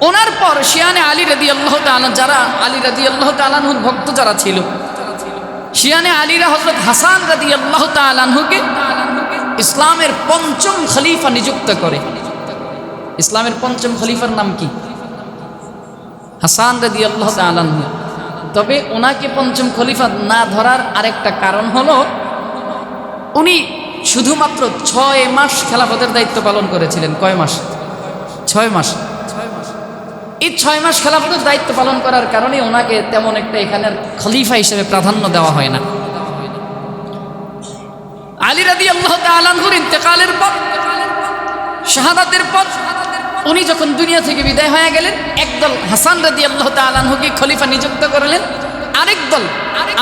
ওনার পর শিয়ানে আলী রাদিয়াল্লাহু তাআলা, যারা আলী রাদিয়াল্লাহু তাআলা আনহুর ভক্ত যারা ছিল, শিয়ানে আলীরা হযরত হাসান রাদিয়াল্লাহু তাআলা আনহুকে ইসলামের 5ম খলিফা নিযুক্ত করে। ইসলামের 5ম খলিফার নাম কি? হাসান রাদিয়াল্লাহু তাআলা আনহু। তবে ওনাকে 5ম খলিফা না ধরার আরেকটা কারণ হলো উনি শুধুমাত্র 6 মাস খেলাফতের দায়িত্ব পালন করেছিলেন। কয় মাস? 6 মাস। এই 6 মাস খেলাফতের দায়িত্ব পালন করার কারণে ওনাকে তেমন একটা এখানের খলিফা হিসেবে প্রাধান্য দেওয়া হয় না। আলী রাদিয়াল্লাহু তাআলা আনহুর ইন্তেকালের পর, শাহাদাতের পর, উনি যখন দুনিয়া থেকে বিদায় হয়ে গেলেন, একদল হাসান রাদিয়াল্লাহু তাআলা আনহুকে খলিফা নিযুক্ত করলেন, আরেক দল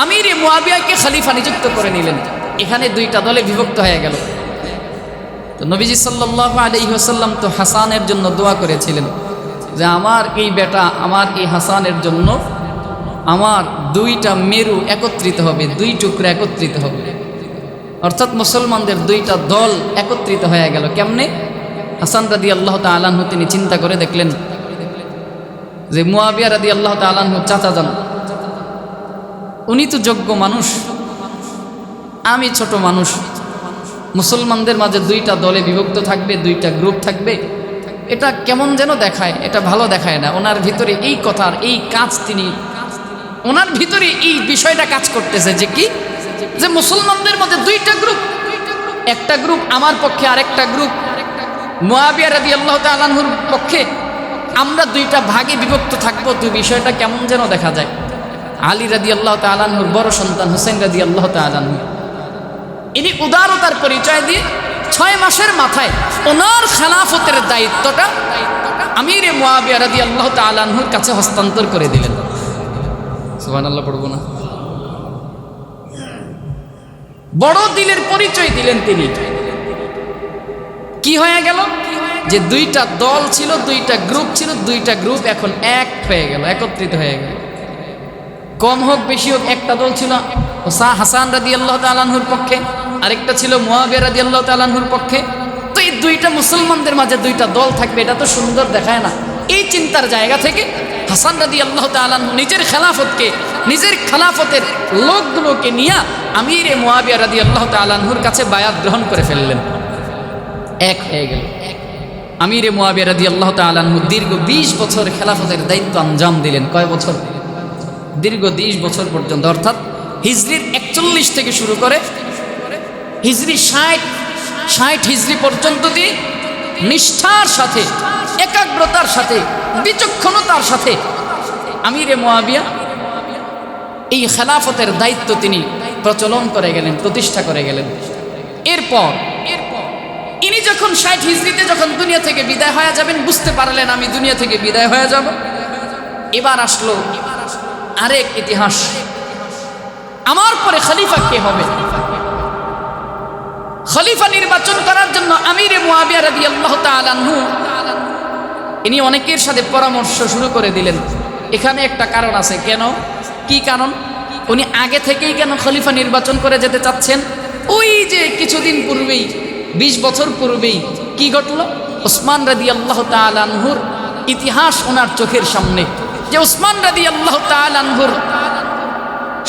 আমির মুয়াবিয়াকে খলিফা নিযুক্ত করে নিলেন। এখানে 2টা দলে বিভক্ত হয়ে গেল। তো নবীজি সাল্লাল্লাহু আলাইহি ওয়াসাল্লাম তো হাসানের জন্য দোয়া করেছিলেন যে আমার এই বেটা, আমার এই হাসানের জন্য আমার 2টা মেরু একত্রিত হবে, 2 টুকরা একত্রিত হবে। অর্থাৎ মুসলমানদের 2টা দল একত্রিত হয়ে গেল। কেমনে? হাসান রাদিয়াল্লাহু তাআলা আনহু তিনি চিন্তা করে দেখলেন যে মুয়াবিয়া রাদিয়াল্লাহু তাআলা আনহু চাচা যান, উনি তো যোগ্য মানুষ, আমি ছোট মানুষ, মুসলমানদের মাঝে 2টা দলে বিভক্ত থাকবে, 2টা গ্রুপ থাকবে, এটা কেমন যেন দেখায়, এটা ভালো দেখায় না। ওনার ভিতরে এই কথার এই কাজ, তিনি ওনার ভিতরে এই বিষয়টা কাজ করতেছে যে কি, যে মুসলমানদের মধ্যে 2টা গ্রুপ, একটা গ্রুপ আমার পক্ষে, আরেকটা গ্রুপ মুয়াবিয়া রাদিয়াল্লাহু তাআলা আনহুর পক্ষে, আমরা 2টা ভাগে বিভক্ত থাকবো। তো বিষয়টা কেমন যেন দেখা যায়। আলী রাদিয়াল্লাহু তাআলা আনহুর বড় সন্তান হুসাইন রাদিয়াল্লাহু তাআলা আনহু, ইনি উদারতার পরিচয় দিয়ে 6 মাসের মাথায় ওনার খেলাফতের দায়িত্বটা আমির মুয়াবিয়া রাদিয়াল্লাহু তাআলা আনহুর কাছে হস্তান্তর করে দিলেন। সুবহানাল্লাহ পড়ব না? বড় দিলের পরিচয় দিলেন তিনি। কি হয়ে গেল? যে 2টা দল ছিল, 2টা গ্রুপ ছিল, 2টা গ্রুপ এখন এক হয়ে গেল, একত্রিত হয়ে গেল। কম হোক বেশি হোক, একটা দল ছিল হাসান রাদিয়াল্লাহু তাআলা আনহুর পক্ষে, আরেকটা ছিল মুয়াবিয়া রাদিয়াল্লাহু তাআলা আনহুর পক্ষে। তো এই 2টা মুসলমানদের মাঝে 2টা দল থাকবে, এটা তো সুন্দর দেখায় না। এই চিন্তার জায়গা থেকে হাসান রাদিয়াল্লাহু তাআলা আনহু নিজের খেলাফতকে, নিজের খেলাফতের লোকগুলোকে নিয়ে আমির মুয়াবিয়া রাদিয়াল্লাহু তাআলা আনহুর কাছে বায়াত গ্রহণ করে ফেললেন। এক হয়ে গেল। আমির মুয়াবিয়া রাদিয়াল্লাহু তাআলা আনহু দীর্ঘ 20 বছর খেলাফতের দায়িত্ব আঞ্জাম দিলেন। কয় বছর? দীর্ঘ 20 বছর পর্যন্ত। অর্থাৎ হিজরির 41 থেকে শুরু করে হিজরি 60 হিজরি পর্যন্ত দিয়ে নিষ্ঠার সাথে, একাগ্রতার সাথে, বিচক্ষণতার সাথে আমিরে মুয়াবিয়া এই খেলাফতের দায়িত্ব তিনি প্রচলন করে গেলেন, প্রতিষ্ঠা করে গেলেন। এরপর ইনি যখন 60 হিজরিতে যখন দুনিয়া থেকে বিদায় হয়ে যাবেন, বুঝতে পারলেন আমি দুনিয়া থেকে বিদায় হয়ে যাব। এবার আসলো আরেক ইতিহাস, আমার পরে খলিফা কে হবে? খলিফা নির্বাচন করার জন্য আমিরে মুয়াবিয়া রাদিয়াল্লাহু তাআলা আনহু ইনি অনেকের সাথে পরামর্শ শুরু করে দিলেন। এখানে একটা কারণ আছে। কেন? কি কারণ? উনি আগে থেকেই কেন খলিফা নির্বাচন করে যেতে চাচ্ছেন? ওই যে কিছুদিন পূর্বেই, 20 বছর পূর্বেই কি ঘটলো? ওসমান রাদিয়াল্লাহু তাআলা আনহুর ইতিহাস ওনার চোখের সামনে, যে ওসমান রাদিয়াল্লাহু তাআলা আনহুর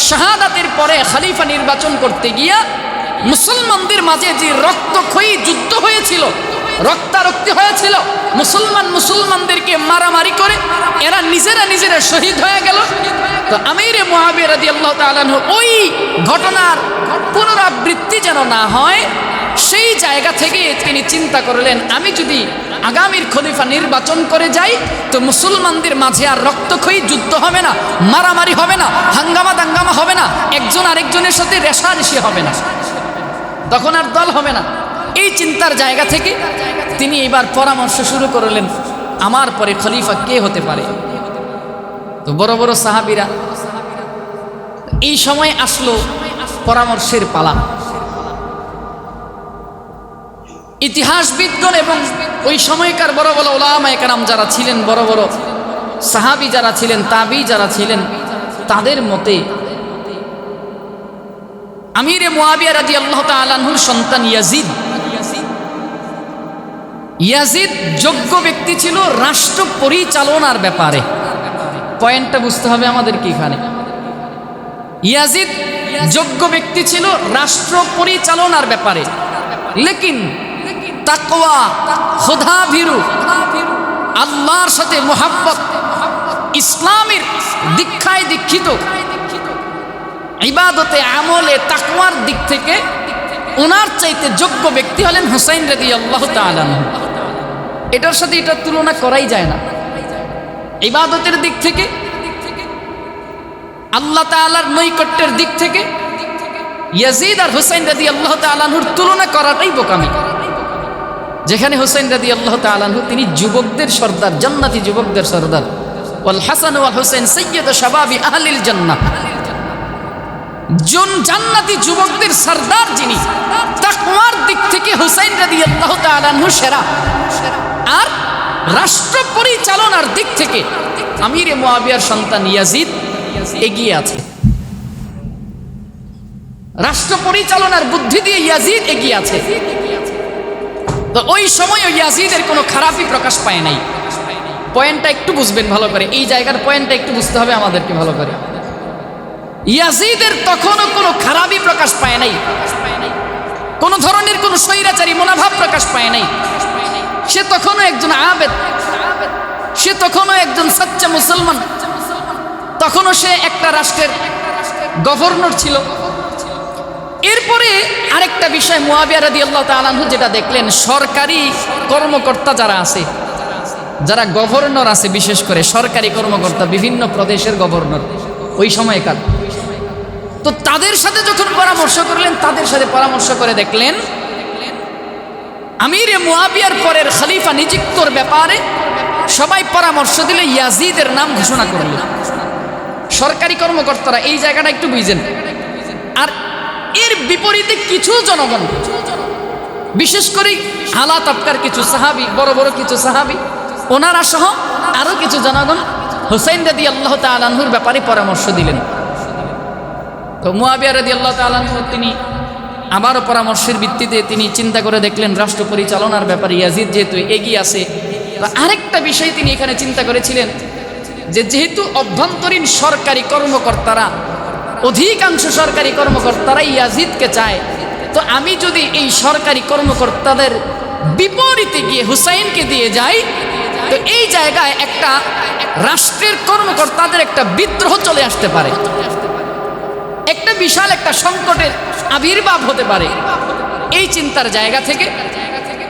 শাহাদাতের পরে খলিফা নির্বাচন করতে গিয়া মুসলমানদের মাঝে যে রক্তক্ষয়ী যুদ্ধ হয়েছিল, রক্তারক্তি হয়েছিল, মুসলমানদেরকে মারামারি করে এরা নিজেরা শহীদ হয়ে গেল। তো আমিরে মুআবিয়া রাদিয়াল্লাহু তাআলা আনহু ওই ঘটনার পুনরাবৃত্তি যেন না হয়, সেই জায়গা থেকে তিনি চিন্তা করলেন, আমি যদি আগামীর খলিফা নির্বাচন করে যাই তো মুসলমানদের মাঝে আর রক্তক্ষয়ী যুদ্ধ হবে না, মারামারি হবে না, হাঙ্গামা দাঙ্গামা হবে না, একজন আরেকজনের সাথে রেষারেষি হবে না, তখন আর দল হবে না। এই চিন্তার জায়গা থেকে তিনি এবার পরামর্শ শুরু করলেন, আমার পরে খলিফা কে হতে পারে। তো বড় বড় সাহাবীরা এই সময় আসলো পরামর্শের পালা। ইতিহাসবিদগণ এবং ওই সময়কার বড় বড় উলামায়ে কেরাম যারা ছিলেন, বড় বড় সাহাবী যারা ছিলেন, তাবী যারা ছিলেন, তাদের মতে আমিরে মুআবিয়া রাদিয়াল্লাহু তাআলা আনহুর সন্তান ইয়াজিদ যোগ্য ব্যক্তি ছিল রাষ্ট্র পরিচালনার ব্যাপারে। পয়েন্টটা বুঝতে হবে আমাদেরকে এখানে। ইয়াজিদ যোগ্য ব্যক্তি ছিল রাষ্ট্র পরিচালনার ব্যাপারে, লেকিন তাকওয়া, খোদা ভীরু, আল্লাহর সাথে মুহাব্বত, ইসলামের দীক্ষায় দীক্ষিত, ইবাদতে আমলে তাকওয়ার দিক থেকে ওনার চাইতে যোগ্য ব্যক্তি হলেন হুসাইন রাদিয়াল্লাহু তাআলা আনহু। এটার সাথে এটার তুলনা করাই যায় না। ইবাদতের দিক থেকে, আল্লাহ তাআলার নৈকট্যের দিক থেকে ইয়াজিদ আর হুসাইন রাদিয়াল্লাহু তাআলা আনহুর তুলনা করাটাই বোকামি। যেখানে হুসাইন রাদিয়াল্লাহু তাআলা আনহু তিনি যুবকদের সর্দার, জান্নাতি যুবকদের সর্দার, ওয়াল হাসান ওয়াল হুসাইন সাইয়্যিদু শাবাবি আহলিল জান্নাহ, জান্নাতি যুবকদের সর্দার যিনি, তাকওয়ার দিক থেকে হুসাইন রাদিয়াল্লাহু তাআলা আনহু সেরা। আর রাষ্ট্র পরিচালনার দিক থেকে আমিরে মুআবিয়ার সন্তান ইয়াজিদ এগিয়ে আছে। রাষ্ট্র পরিচালনার বুদ্ধি দিয়ে ইয়াজিদ এগিয়ে আছে। তো ওই সময় ইয়াজিদের কোনো খারাপই প্রকাশ পায় নাই। পয়েন্টটা একটু বুঝবেন ভালো করে, এই জায়গার পয়েন্টটা একটু বুঝতে হবে আমাদেরকে ভালো করে। ইয়াজিদের তখনও কোনো খারাপই প্রকাশ পায় নাই, কোনো ধরনের কোনো স্বৈরাচারী মনোভাব প্রকাশ পায় নাই। সে তখনও একজন আবেদ, সে তখনও একজন সচ্চা মুসলমান, তখনও সে একটা রাষ্ট্রের গভর্নর ছিল। এরপরে আরেকটা বিষয় মুআবিয়া রাদিয়াল্লাহু তাআলা আনহু যেটা দেখলেন, সরকারি কর্মকর্তা যারা আছে, যারা গভর্নর আছে, বিশেষ করে সরকারি কর্মকর্তা, বিভিন্ন প্রদেশের গভর্নর ওই সময়কার, তো তাদের সাথে যখন পরামর্শ করলেন, তাদের সাথে পরামর্শ করে দেখলেন আমিরে মুআবিয়ার পরের খলিফা নিযুক্তর ব্যাপারে সবাই পরামর্শ দিলে ইয়াজিদের নাম ঘোষণা করলেন। সরকারি কর্মকর্তারা, এই জায়গাটা একটু বুঝেন। আর এর বিপরীতে কিছু জনগণ, বিশেষ করে আলা তাবকার কিছু সাহাবী, বড় বড় কিছু সাহাবী, ওনারা সহ আরো কিছু জনগণ হুসাইন রাদিয়াল্লাহু তাআলা আনহুর ব্যাপারে পরামর্শ দিলেন। তো মুআবিয়া রাদিয়াল্লাহু তাআলা আনহু তিনি আবারও পরামর্শের ভিত্তিতে তিনি চিন্তা করে দেখলেন রাষ্ট্র পরিচালনার ব্যাপারে ইয়াজিদ যেহেতু এগিয়ে আছে, আরেকটা বিষয় তিনি এখানে চিন্তা করেছিলেন যে যেহেতু অভ্যন্তরীণ সরকারি কর্মকর্তারা, অধিকাংশ সরকারি কর্মকর্তারা ইয়াজিদকে চায়, তো আমি যদি এই সরকারি কর্মকর্তাদের বিপরীতে গিয়ে হুসাইনকে দিয়ে যাই, তো এই জায়গায় একটা রাষ্ট্রের কর্মকর্তাদের একটা বিদ্রোহ চলে আসতে পারে, একটা বিশাল একটা সংকটের আবির্ভাব হতে পারে। এই চিন্তার জায়গা থেকে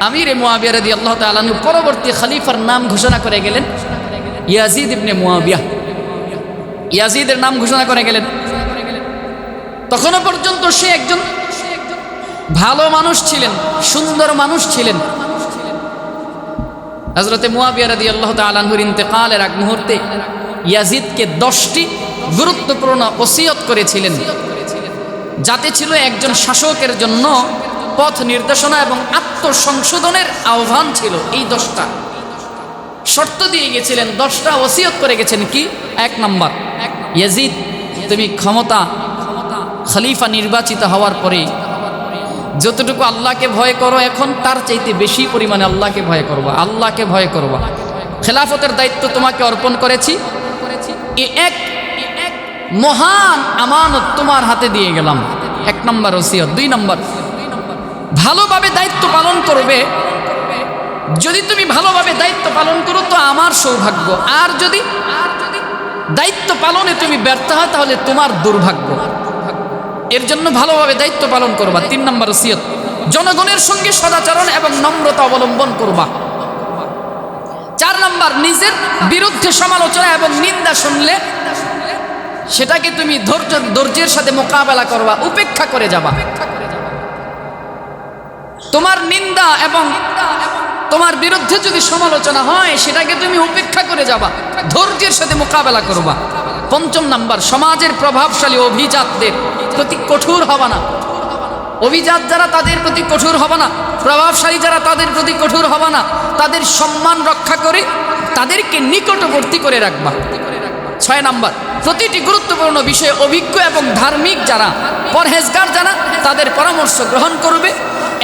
আমিরে মুআবিয়া রাদিয়াল্লাহু তাআলা আনহু পরবর্তী খলিফার নাম ঘোষণা করে গেলেন ইয়াজিদ ইবনে মুআবিয়া। ইয়াজিদের নাম ঘোষণা করে গেলেন। তখনও পর্যন্ত সে একজন ভালো মানুষ ছিলেন, সুন্দর মানুষ ছিলেন। হযরতে মুআবিয়া রাদিয়াল্লাহু তাআলা আনহুর ইন্তেকালের আগ মুহূর্তে ইয়াজিদকে 10টি গুরুত্বপূর্ণ ওসিয়ত করেছিলেন, যাতে ছিল একজন শাসকের জন্য পথ নির্দেশনা এবং আত্মসংশোধনের আহ্বান ছিল। এই 10টা শর্ত দিয়ে গেছিলেন, 10টা ওসিয়ত করে গেছেন। কি? 1 নম্বর, ইয়াজিদ তুমি ক্ষমতা খলিফা নির্বাচিত হওয়ার পরে যতটুকু আল্লাহকে ভয় করো, এখন তার চাইতে বেশি পরিমাণে আল্লাহকে ভয় করবা, আল্লাহকে ভয় করবা। খেলাফতের দায়িত্ব তোমাকে অর্পণ করেছি, এক মহান আমানত তোমার হাতে দিয়ে গেলাম। 1 নম্বর ওসিয়ত। 2 নম্বর, ভালোভাবে দায়িত্ব পালন করবে। যদি তুমি ভালোভাবে দায়িত্ব পালন করো তো আমার সৌভাগ্য, আর যদি দায়িত্ব পালনে তুমি ব্যর্থ হয় তাহলে তোমার দুর্ভাগ্য। এর জন্য ভালোভাবে দায়িত্ব পালন করবা। 3 নম্বর ওসিয়ত, জনগণের সঙ্গে সদাচরণ এবং নম্রতা অবলম্বন করবা। 4 নম্বর, নিজের বিরুদ্ধে সমালোচনা এবং নিন্দা শুনলে সেটাকে তুমি ধৈর্যের সাথে মোকাবেলা করবা, উপেক্ষা করে যাবা। তোমার নিন্দা এবং তোমার বিরুদ্ধে যদি সমালোচনা হয় সেটাকে তুমি উপেক্ষা করে যাবা, ধৈর্যের সাথে মোকাবেলা করবা। 5 নম্বর, সমাজের প্রভাবশালী অভিজাতদের প্রতি কঠোর হবা না। অভিজাত যারা তাদের প্রতি কঠোর হবা না, প্রভাবশালী যারা তাদের প্রতি কঠোর হবা না। তাদের সম্মান রক্ষা করে তাদেরকে নিকটবর্তী করে রাখবা। 6 নম্বর, প্রতিটি গুরুত্বপূর্ণ বিষয়ে অভিজ্ঞ এবং ধার্মিক যারা, পরহেজগার যারা, তাদের পরামর্শ গ্রহণ করবে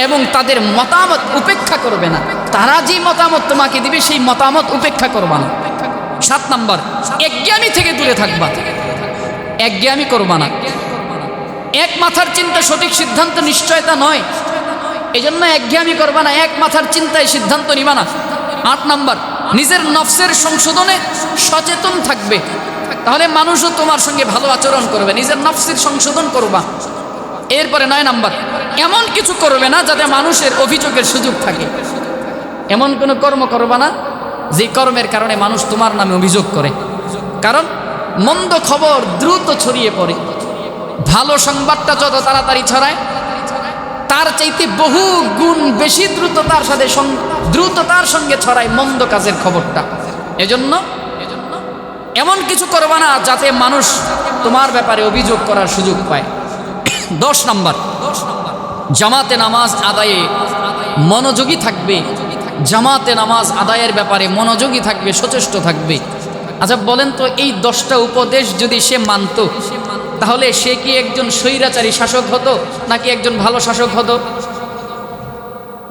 এবং তাদের মতামত উপেক্ষা করবে না। তারা যে মতামত তোমাকে দিবে সেই মতামত উপেক্ষা করবা না। 7 নম্বর, একজ্ঞানী থেকে দূরে থাকবা, একজ্ঞানী করবা না। এক মাথার চিন্তা সঠিক সিদ্ধান্ত নিশ্চয়তা নয়, এজন্য একজ্ঞানী করবা না, এক মাথার চিন্তায় সিদ্ধান্ত নিবা না। 8 নম্বর, নিজের নফসের সংশোধনে সচেতন থাকবে, তাহলে মানুষও তোমার সঙ্গে ভালো আচরণ করবে। নিজের নফসের সংশোধন করবা। এরপরে 9 নম্বর, এমন কিছু করবে না যাতে মানুষের অভিযোগের সুযোগ থাকে। এমন কোনো কর্ম করবা না যে কর্মের কারণে মানুষ তোমার নামে অভিযোগ করে। কারণ মন্দ খবর দ্রুত ছড়িয়ে পড়ে, ভালো সংবাদটা যত তাড়াতাড়ি ছড়ায় তার চাইতে বহু গুণ বেশি দ্রুততার সঙ্গে ছড়ায় মন্দ কাজের খবরটা। এজন্য এমন কিছু করবা না যাতে মানুষ তোমার ব্যাপারে অভিযোগ করার সুযোগ পায়। 10 নম্বর, জামাতে নামাজ আদায়ে মনোযোগী থাকবে, জামাতে নামাজ আদায়ের ব্যাপারে মনোযোগী থাকবে, সচেষ্ট থাকবে। আচ্ছা বলেন তো, এই 10টা উপদেশ যদি সে মানত তাহলে সে কি একজন স্বৈরাচারী শাসক হতো নাকি একজন ভালো শাসক হতো?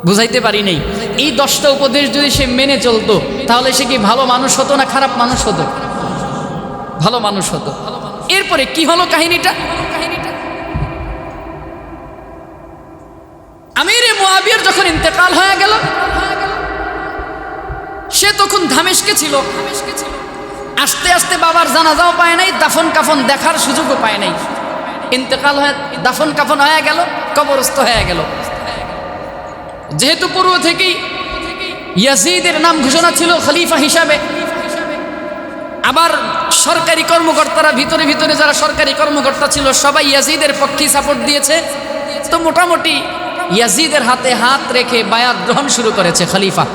বুঝাইতে পারি নেই। এই 10টা উপদেশ যদি সে মেনে চলতো তাহলে সে কি ভালো মানুষ হতো না খারাপ মানুষ হতো? ভালো মানুষ হতো। এরপরে কি হলো কাহিনীটা? আমিরে মুআবিয়ার যখন ইন্তেকাল হয়ে গেল, সে তখন দামেস্কে ছিল। আস্তে আস্তে বাবার জানাজাও পায় নাই, দাফন কাফন দেখার সুযোগও পায় নাই। ইন্তেকাল হয়ে দাফন কাফন হয়ে গেল, কবরস্থ হয়ে গেল। যেহেতু পূর্ব থেকেই ইয়াজিদের নাম ঘোষণা ছিল খলিফা হিসাবে, আবার সরকারি কর্মকর্তারা ভিতরে ভিতরে যারা সরকারি কর্মকর্তা ছিল সবাই ইয়াজিদের পক্ষে সাপোর্ট দিয়েছে। তো মোটামুটি ইয়াজিদের হাতে হাত রেখে বায়াত গ্রহণ শুরু করেছে খলিফা।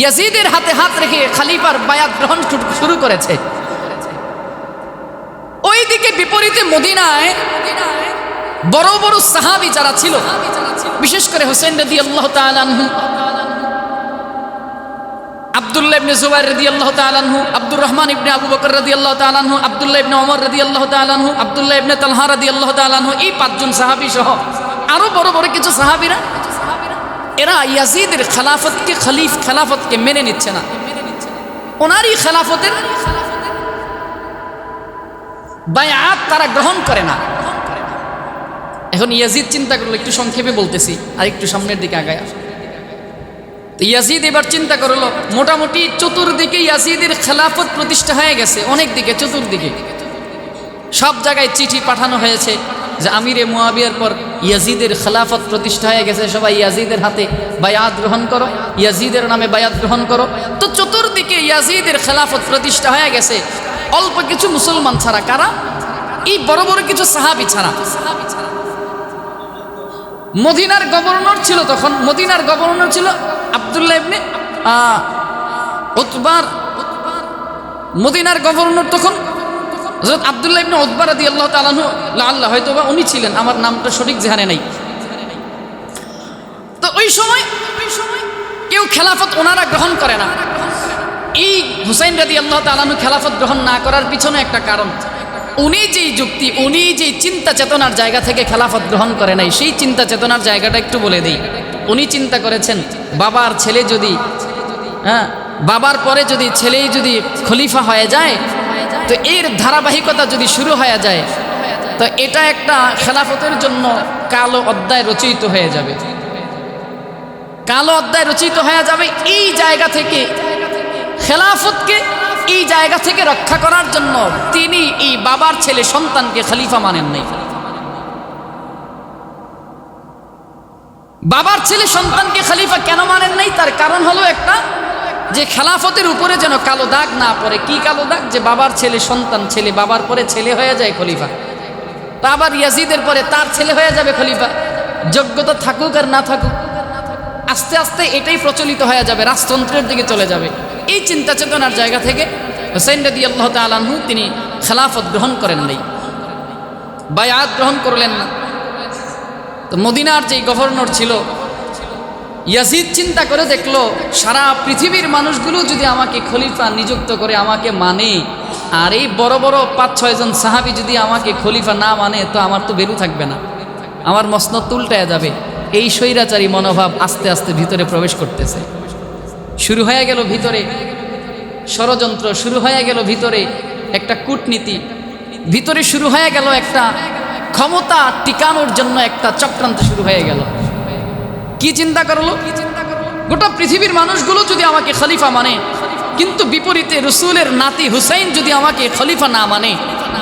ইয়াজিদের হাতে হাত রেখে খলিফার বায়াত গ্রহণ শুরু করেছে। ওইদিকে বিপরীতে মদিনায় বড় বড় সাহাবী যারা ছিল, বিশেষ করে হুসাইন রাদিয়াল্লাহু তাআলা আনহু, আব্দুল্লাহ ইবনে জুবাইর রাদিয়াল্লাহু তাআলা আনহু, আব্দুর রহমান ইবনে আবু বকর রাদিয়াল্লাহু তাআলা আনহু, আব্দুল্লাহ ইবনে ওমর রাদিয়াল্লাহু তাআলা আনহু, আব্দুল্লাহ ইবনে তালহা রাদিয়াল্লাহু তাআলা আনহু, এই 5 জন সাহাবী সহ আরো বড় বড় কিছু সাহাবীরা, এরা ইয়াজিদের খেলাফতকে মেনে নিচ্ছে না। ওনারই খেলাফতের বায়াত তারা গ্রহণ করে না। এখন ইয়াজিদ চিন্তা করলো, একটু সংক্ষেপে বলতেছি আর একটু সামনের দিকে আগায় আসে। তো ইয়াজিদ এবার চিন্তা করলো, মোটামুটি চতুর্দিকে ইয়াজিদের খেলাফত প্রতিষ্ঠা হয়ে গেছে, অনেক দিকে চতুর্দিকে সব জায়গায় চিঠি পাঠানো হয়েছে যে আমিরে মুআবিয়ার পর ইয়াজিদের খেলাফত প্রতিষ্ঠা হয়ে গেছে, সবাই ইয়াজিদের হাতে বায়াত গ্রহণ করো, ইয়াজিদের নামে বায়াত গ্রহণ করো। তো চতুর্দিকে ইয়াজিদের খেলাফত প্রতিষ্ঠা হয়ে গেছে, অল্প কিছু মুসলমান ছাড়া। কারা? এই বড় বড় কিছু সাহাবী ছাড়া। মদিনার গভর্নর ছিল তখন, মদিনার গভর্নর ছিল আব্দুল্লাহ ইবনে উতবার। মদিনার গভর্নর তখন হযরত আব্দুল্লাহ ইবনে উতবা রাদিয়াল্লাহু তাআলা আনহু, আল্লাহ হয়তোবা উনি ছিলেন, আমার নামটা সঠিক জানা নাই। তো ওই সময় কেউ খেলাফত ওনারা গ্রহণ করে না। এই হুসাইন রাদিয়াল্লাহু তাআলা আনহু খেলাফত গ্রহণ না করার পিছনে একটা কারণ, উনি যেই যুক্তি, উনি যেই চিন্তা চেতনার জায়গা থেকে খেলাফত গ্রহণ করে নাই, সেই চিন্তা চেতনার জায়গাটা একটু বলে দেই। উনি চিন্তা করেছেন, বাবার ছেলে যদি, বাবার পরে যদি ছেলেই যদি খলিফা হয়ে যায়, তো এর ধারাবাহিকতা যদি শুরু হয়ে যায় তো এটা একটা খেলাফতের জন্য কালো অধ্যায় রচিত হয়ে যাবে, কালো অধ্যায় রচিত হয়ে যাবে। এই জায়গা থেকে খেলাফতকে এই জায়গা থেকে রক্ষা করার জন্য তিনি এই বাবার ছেলে সন্তানকে খলিফা মানেন নাই। বাবার ছেলে সন্তানকে খলিফা কেন মানেন নাই? তার কারণ হলো একটা, যে খেলাফতের উপরে যেন কালো দাগ না পড়ে। কি কালো দাগ? যে বাবার ছেলে সন্তান, ছেলে বাবার পরে ছেলে হয়ে যায় খলিফা, তা আবার ইয়াজিদের পরে তার ছেলে হয়ে যাবে খলিফা, যোগ্যতা থাকুক আর না থাকুক। আস্তে আস্তে এটাই প্রচলিত হয়ে যাবে, রাজতন্ত্রের দিকে চলে যাবে। এই চিন্তা চেতনার জায়গা থেকে হুসাইন রাদিয়াল্লাহু তাআলা আনহু তিনি খেলাফত গ্রহণ করেন নাই, বায়াত গ্রহণ করলেন না। তো মদিনার যে গভর্নর ছিল ইয়াজিদ চিন্তা করে দেখলো, সারা পৃথিবীর মানুষগুলো যদি আমাকে খলিফা নিযুক্ত করে আমাকে মানে, আর এই বড় বড় 5-6 জন সাহাবী যদি আমাকে খলিফা না মানে, তো আমার তো বেরু থাকবে না, আমার মসনদ উল্টায়া যাবে। এই স্বৈরাচারী মনোভাব আস্তে আস্তে ভিতরে প্রবেশ করতেছে। শুরু হয়ে গেল ভিতরে ষড়যন্ত্র, শুরু হয়ে গেল ভিতরে একটা কূটনীতি, ভিতরে শুরু হয়ে গেল একটা ক্ষমতা টিকানোর জন্য একটা চক্রান্ত শুরু হয়ে গেল। কি চিন্তা করলো? গোটা পৃথিবীর মানুষগুলো যদি আমাকে খলিফা মানে, কিন্তু বিপরীতে রসুলের নাতি হুসাইন যদি আমাকে খলিফা না মানে,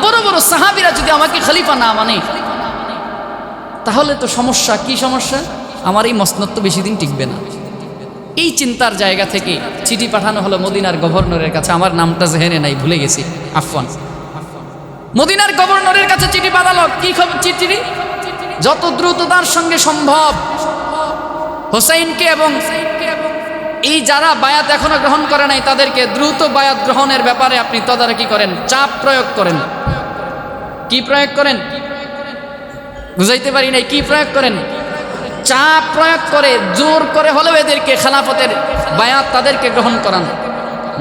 বড় বড় সাহাবীরা যদি আমাকে খলিফা না মানে, তাহলে তো সমস্যা। কি সমস্যা? আমার এই মসনদ তো বেশি দিন টিকবে না। এই চিন্তার জায়গা থেকে চিঠি পাঠানো হলো মদিনার গভর্নরের কাছে। আমার নামটা জেহেনে নাই, ভুলে গেছি, আফওয়ান। মদিনার গভর্নরের কাছে চিঠি পাঠালো। কি খবর? চিঠি যত দ্রুততার সঙ্গে সম্ভব হোসাইনকে এবং এই যারা বায়াত এখনো গ্রহণ করে নাই তাদেরকে দ্রুত বায়াত গ্রহণের ব্যাপারে আপনি তদারকি করেন, চাপ প্রয়োগ করেন। কি প্রয়োগ করেন? বুঝাইতে পারি নাই। কি প্রয়োগ করেন? চাপ প্রয়োগ করে জোর করে হলেও এদেরকে খেলাফতের বায়াত তাদেরকে গ্রহণ করান।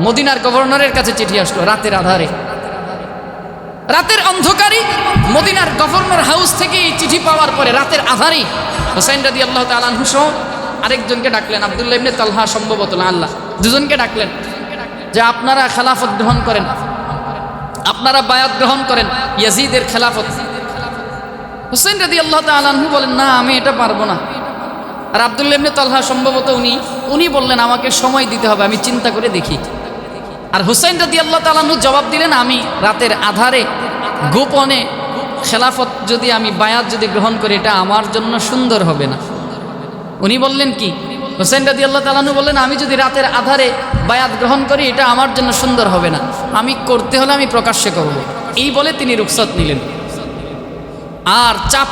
মদিনার গভর্নরের কাছে চিঠি আসলো রাতের আধারে, রাতের অন্ধকারে মদিনার গভর্নর হাউস থেকে এই চিঠি পাওয়ার পরে রাতের আধারে হুসাইন রাদিয়াল্লাহু তাআলা আনহু সহ আরেকজনকে ডাকলেন, আব্দুল্লাহ ইবনে তালহা সম্ভবত, আল্লাহ, দুজনকে ডাকলেন যে আপনারা খেলাফত গ্রহণ করেন, আপনারা বায়াত গ্রহণ করেন ইয়াজিদের খেলাফত। হুসাইন রাদিয়াল্লাহু তাআলা আনহু বলেন, না আমি এটা পারবো না। আর আব্দুল্লাহ ইবনে তালহা সম্ভবত উনি বললেন আমাকে সময় দিতে হবে, আমি চিন্তা করে দেখি। আর হুসাইন রাদিয়াল্লাহু তাআলা আনহু জবাব দিলেন, আমি রাতের আধারে গোপনে খেলাফত যদি আমি বায়াত যদি গ্রহণ করি, এটা আমার জন্য সুন্দর হবে না। উনি বললেন কি? হুসাইন রাদিয়াল্লাহু তাআলা আনহু বললেন, আমি যদি রাতের আধারে বায়াত গ্রহণ করি এটা আমার জন্য সুন্দর হবে না, আমি করতে হলে আমি প্রকাশ্যে করব। এই বলে তিনি রুখসত নিলেন। আর চাপ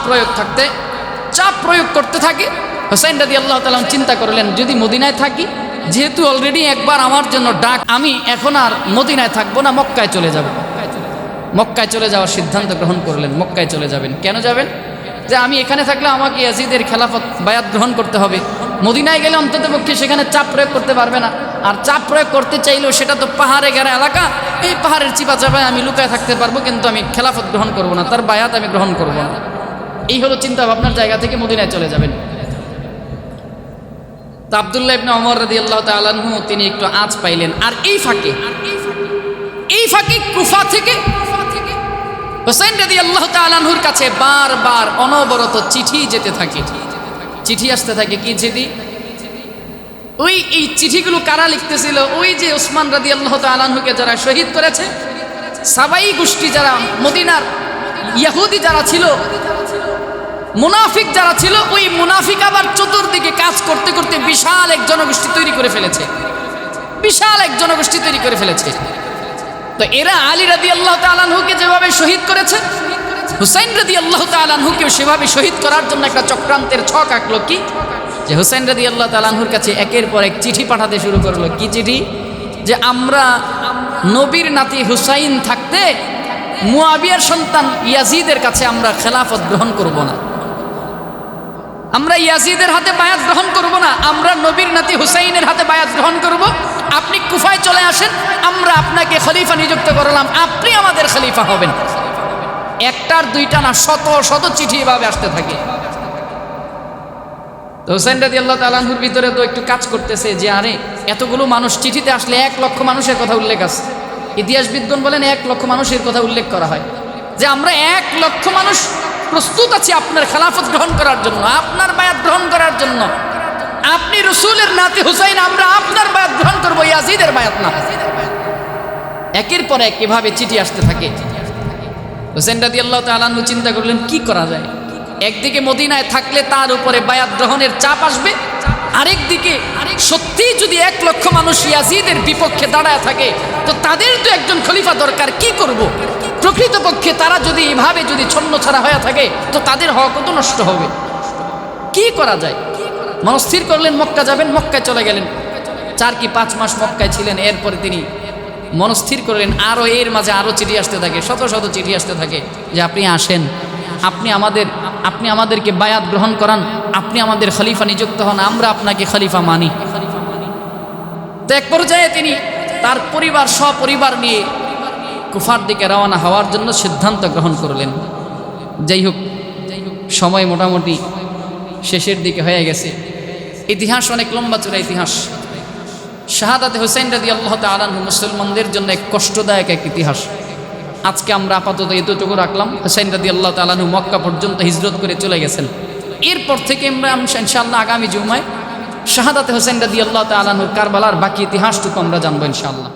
প্রয়োগ করতে থাকে। হুসাইন রাদিয়াল্লাহু তাআলা চিন্তা করলেন, যদি মদিনায় থাকি, যেহেতু অলরেডি একবার আমার জন্য ডাক, আমি এখন আর মদিনায় থাকবো না, মক্কায় চলে যাব। মক্কায় চলে যাওয়ার সিদ্ধান্ত গ্রহণ করলেন। মক্কায় চলে যাবেন। কেন যাবেন? যে আমি এখানে থাকলে আমাকে ইয়াজিদের খেলাফত বায়াত গ্রহণ করতে হবে, মদিনায় গেলে অন্ততপক্ষে সেখানে চাপ প্রয়োগ করতে পারবে না। আর চাপ প্রয়োগ করতে চাইলেও সেটা তো পাহাড়ে ঘেরা এলাকা, এই পাহাড়ের চিপা চাপায় আমি লুকায় থাকতে পারবো, কিন্তু আমি খেলাফত গ্রহণ করব না, তার বায়াত আমি গ্রহণ করব না। এই হলো চিন্তা ভাবনার জায়গা থেকে মদিনায় চলে যাবেন। তো আব্দুল্লাহ ইবনে ওমর রাদিয়াল্লাহু তাআলা আনহু তিনি একটু আঁচ পাইলেন। আর এই ফাঁকে কুফা থেকে হুসাইন রাদিয়াল্লাহু তাআলা আনহুর কাছে বারবার অনবরত চিঠি যেতে থাকে, চিঠি আসতে থাকে। কি চিঠি? এই চিঠিগুলো কারা লিখতেছিল? ওই যে ওসমান রাদিয়াল্লাহু তাআলা আনহুকে যারা শহীদ করেছে, সাবাই গোষ্ঠী যারা, মদিনার ইহুদি যারা ছিল, মুনাফিক যারা ছিল, ওই মুনাফিক আবার চতুর্দিকে কাজ করতে করতে বিশাল এক জনগোষ্ঠী তৈরি করে ফেলেছে। তো এরা আলী রাদিয়াল্লাহু তাআলা আনহুকে যেভাবে শহীদ করেছে, হুসাইন রাদিয়াল্লাহু তাআলা আনহুকেও সেভাবে শহীদ করার জন্য একটা চক্রান্তের ছক আঁকলো। কি? যে হুসাইন রাদিয়াল্লাহু তাআলা আনহুর কাছে একের পর এক চিঠি পাঠাতে শুরু করলো। কি চিঠি? যে আমরা নবীর নাতি হুসাইন থাকতে মুয়াবিয়ার সন্তান ইয়াজিদের কাছে আমরা খেলাফত গ্রহণ করব না, আমরা ইয়াজিদের হাতে বায়াত গ্রহণ করব না, আমরা নবীর নাতি হুসাইনের হাতে বায়াত গ্রহণ করব। আপনি কুফায় চলে আসেন, আমরা আপনাকে খলিফা নিযুক্ত করলাম, আপনি আমাদের খলিফা হবেন। একটার দুইটা না, শত শত চিঠি এভাবে আসতে থাকে। তো হুসাইন রাদিয়াল্লাহু তাআলা আনহুর ভিতরে তো একটু কাজ করতেছে যে আরে এতগুলো মানুষ চিঠিতে আসলে 1 লক্ষ মানুষের কথা উল্লেখ আছে। ইতিহাসবিদগণ বলেন 1 লক্ষ মানুষের কথা উল্লেখ করা হয়। যে আমরা 1,00,000 মানুষ প্রস্তুত আছি আপনার খেলাফত গ্রহণ করার জন্য, আপনার বায়াত গ্রহণ করার জন্য। আপনি রসুলের নাতি হুসাইন, আমরা আপনার বায়াত গ্রহণ করবো, ইয়াজিদের বায়াত না। একের পর এক এভাবে চিঠি আসতে থাকে। হুসাইন রাদিয়াল্লাহু তাআলা আনহু চিন্তা করলেন কি করা যায়। একদিকে মদিনায় থাকলে তার উপরে বায়াত গ্রহণের চাপ আসবে, আরেকদিকে সত্যিই যদি 1,00,000 মানুষ ইয়াজিদের বিপক্ষে দাঁড়ায় থাকে তো তাদের তো একজন খলিফা দরকার, কি করব। প্রকৃতপক্ষে তারা যদি এভাবে যদি ছন্নছাড়া হয়ে থাকে তো তাদের হক তো নষ্ট হবে, কি করা যায়। মনস্থির করলেন মক্কা যাবেন, মক্কায় চলে গেলেন। 4 কি 5 মাস মক্কায় ছিলেন। এরপরে তিনি মনস্থির করলেন আরও এর মাঝে আরও চিঠি আসতে থাকে, শত শত চিঠি আসতে থাকে যে আপনি আসেন, আপনি আমাদেরকে বায়াত গ্রহণ করান, আপনি আমাদের খলিফা নিযুক্ত হন, আমরা আপনাকে খলিফা মানি। তো এক পর্যায়ে তিনি তার পরিবার সপরিবার নিয়ে কুফার দিকে রওনা হওয়ার জন্য সিদ্ধান্ত গ্রহণ করলেন। যাই হোক, সময় মোটামুটি শেষের দিকে হয়ে গেছে। ইতিহাস অনেক লম্বা চূড়া ইতিহাস। শাহাদাতে হুসাইন রাদিয়াল্লাহু তাআলা আনহু মুসলমানদের জন্য এক কষ্টদায়ক এক ইতিহাস। আজকে আমরা আপাতত এতটুকু রাখলাম। হুসাইন রাদিয়াল্লাহু তাআলা আনহু মক্কা পর্যন্ত হিজরত করে চলে গেছেন। এরপর থেকে আমরা ইনশাআল্লাহ আগামী জুমায় শাহাদাতে হুসাইন রাদিয়াল্লাহু তাআলা আনহু কারবালার বাকি ইতিহাসটুকু আমরা জানবো ইনশাআল্লাহ।